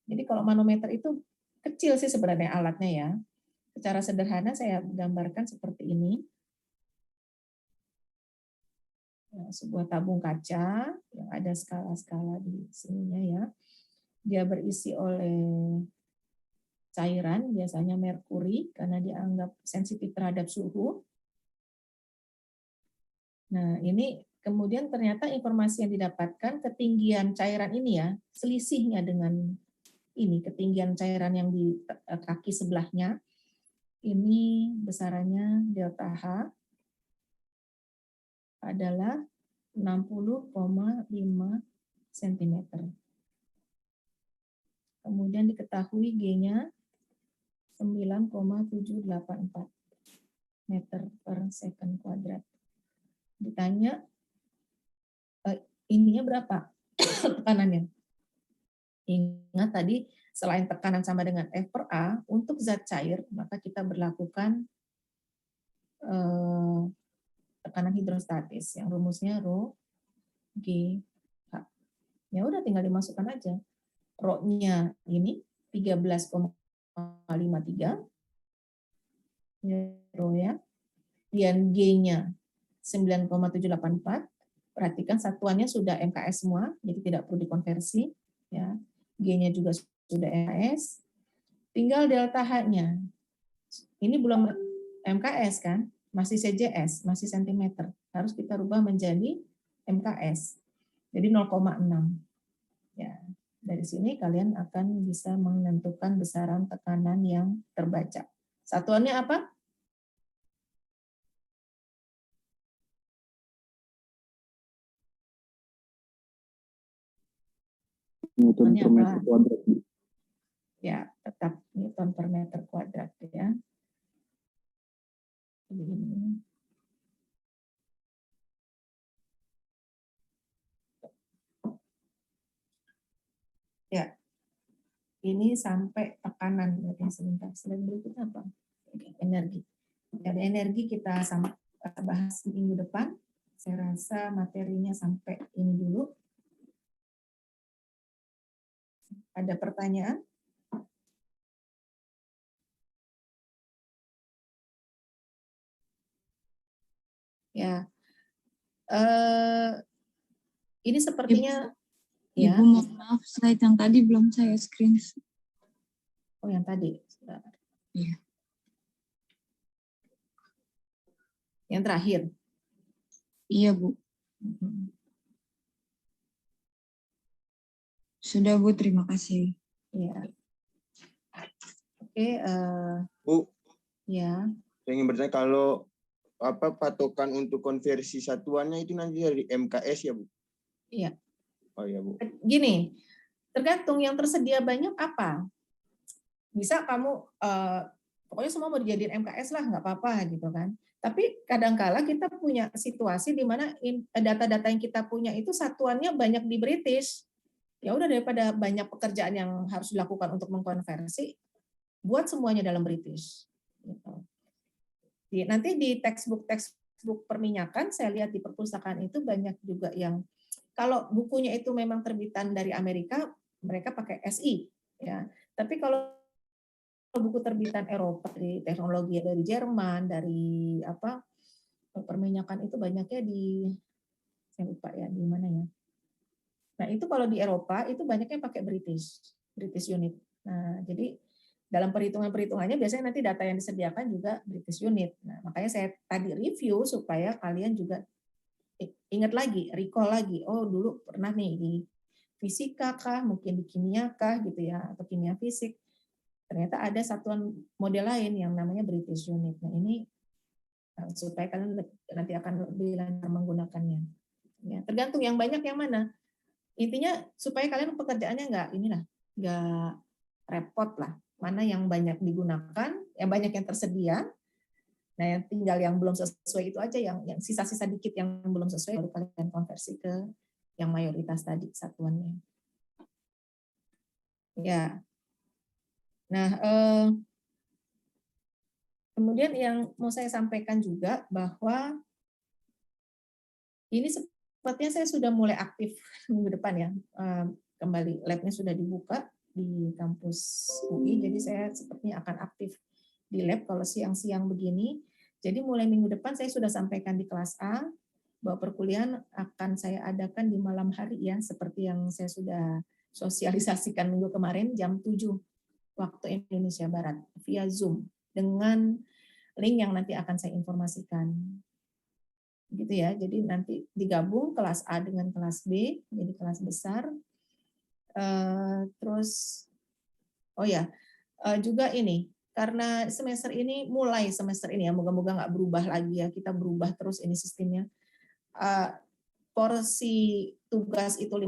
Jadi kalau manometer itu kecil sih sebenarnya alatnya ya. Secara sederhana saya gambarkan seperti ini. Ya, sebuah tabung kaca yang ada skala-skala di sininya ya. Dia berisi oleh cairan, biasanya merkuri karena dianggap sensitif terhadap suhu. Nah, ini kemudian ternyata informasi yang didapatkan ketinggian cairan ini ya, selisihnya dengan ini ketinggian cairan yang di kaki sebelahnya. Ini besarannya delta H adalah 60,5 cm. Kemudian diketahui G-nya 9,784 meter per second kuadrat. Ditanya, ininya berapa tekanannya? Ingat tadi, selain tekanan sama dengan F per A, untuk zat cair, maka kita berlakukan tekanan hidrostatis yang rumusnya Rho G H. Ya udah tinggal dimasukkan aja. Rho-nya ini 13,53 Rho ya. Dan G-nya 9,784. Perhatikan satuannya sudah MKS semua, jadi tidak perlu dikonversi ya. G-nya juga sudah MKS. Tinggal delta H-nya. Ini belum MKS kan? Masih CJS, masih sentimeter. Harus kita rubah menjadi MKS. Jadi 0,6. Ya, dari sini kalian akan bisa menentukan besaran tekanan yang terbaca. Satuannya apa? Newton per meter kuadrat. Ya, tetap Newton per meter kuadrat ya. Begini. Ya, ini sampai tekanan. Sebentar, slide berikutnya apa? Energi. Dari energi kita bahas minggu depan. Saya rasa materinya sampai ini dulu. Ada pertanyaan? Ya, ini sepertinya ya. Ibu mohon maaf, slide yang tadi belum saya screenshot. Oh, yang tadi. Iya. Yang terakhir. Iya, Bu. Sudah, Bu. Terima kasih. Ya. Oke. Bu, Ya. saya ingin bertanya kalau patokan untuk konversi satuannya itu nanti dari MKS ya Bu? Iya. Oh iya Bu. Gini, tergantung yang tersedia banyak apa. Bisa kamu pokoknya semua mau dijadiin MKS lah, nggak apa-apa gitu kan. Tapi kadangkala kita punya situasi di mana data-data yang kita punya itu satuannya banyak di British. Ya udah, daripada banyak pekerjaan yang harus dilakukan untuk mengkonversi, buat semuanya dalam British. Gitu. Nanti di textbook perminyakan, saya lihat di perpustakaan itu banyak juga yang kalau bukunya itu memang terbitan dari Amerika, mereka pakai SI. Ya. Tapi kalau buku terbitan Eropa, dari teknologi dari Jerman, dari perminyakan itu banyaknya di, saya lupa ya di mana ya. Nah itu kalau di Eropa itu banyaknya pakai British unit. Nah jadi dalam perhitungannya biasanya nanti data yang disediakan juga British unit. Nah, makanya saya tadi review supaya kalian juga ingat lagi, recall lagi. Oh, dulu pernah nih di fisika kah, mungkin di kimia kah gitu ya, atau kimia fisik. Ternyata ada satuan model lain yang namanya British unit. Nah, ini supaya kalian nanti akan lebih lancar menggunakannya. Ya, tergantung yang banyak yang mana. Intinya supaya kalian pekerjaannya nggak repot lah. Mana yang banyak digunakan, yang banyak yang tersedia. Nah, yang tinggal yang belum sesuai itu aja, yang sisa-sisa dikit yang belum sesuai baru kalian konversi ke yang mayoritas tadi satuannya. Ya. Nah, kemudian yang mau saya sampaikan juga bahwa ini sepertinya saya sudah mulai aktif minggu depan ya. Kembali labnya sudah dibuka di kampus UI, jadi saya sepertinya akan aktif di lab kalau siang-siang begini. Jadi mulai minggu depan saya sudah sampaikan di kelas A bahwa perkuliahan akan saya adakan di malam hari ya, seperti yang saya sudah sosialisasikan minggu kemarin jam 7 waktu Indonesia Barat via Zoom dengan link yang nanti akan saya informasikan. Gitu ya. Jadi nanti digabung kelas A dengan kelas B, jadi kelas besar. Terus juga ini karena semester ini ya, moga-moga nggak berubah lagi ya, kita berubah terus ini sistemnya. Porsi tugas itu 50%,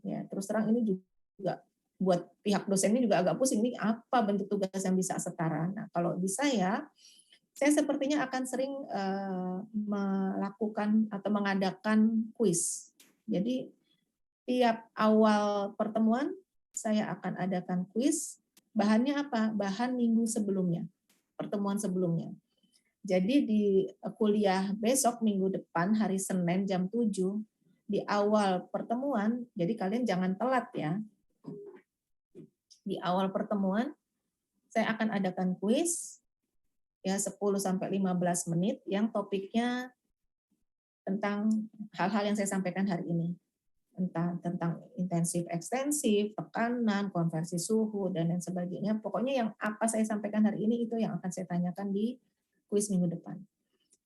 ya terus terang ini juga buat pihak dosen ini juga agak pusing, ini apa bentuk tugas yang bisa setara. Nah, kalau di saya sepertinya akan sering melakukan atau mengadakan kuis. Jadi tiap awal pertemuan saya akan adakan kuis. Bahannya apa? Bahan minggu sebelumnya, pertemuan sebelumnya. Jadi di kuliah besok minggu depan hari Senin jam 7 di awal pertemuan, jadi kalian jangan telat ya. Di awal pertemuan saya akan adakan kuis ya 10 sampai 15 menit yang topiknya tentang hal-hal yang saya sampaikan hari ini. Tentang intensif ekstensif, tekanan, konversi suhu dan lain sebagainya. Pokoknya yang apa saya sampaikan hari ini itu yang akan saya tanyakan di kuis minggu depan.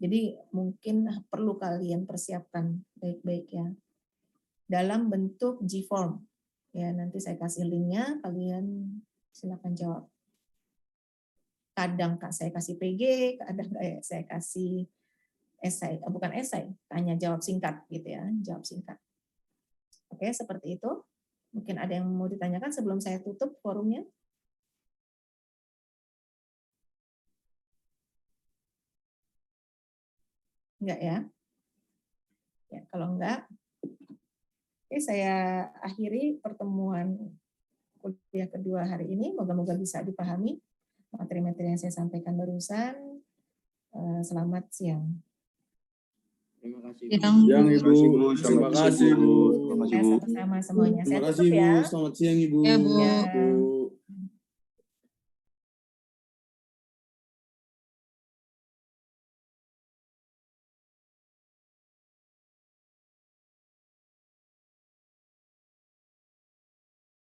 Jadi mungkin perlu kalian persiapkan baik-baik ya. Dalam bentuk G-form. Ya, nanti saya kasih linknya, kalian silakan jawab. Kadang saya kasih PG, kadang saya kasih esai, bukan esai, tanya jawab singkat gitu ya, jawab singkat. Oke, seperti itu. Mungkin ada yang mau ditanyakan sebelum saya tutup forumnya. Enggak ya? Ya, kalau enggak, oke, saya akhiri pertemuan kuliah kedua hari ini. Moga-moga bisa dipahami materi-materi yang saya sampaikan barusan. Selamat siang. Terima kasih. Siang Ibu. Terima kasih, Bu. Terima kasih Bu. Sama-sama semuanya. Terima Saya kasih tutup Bu. ya. Selamat siang Ibu. Ya, Bu. Ya.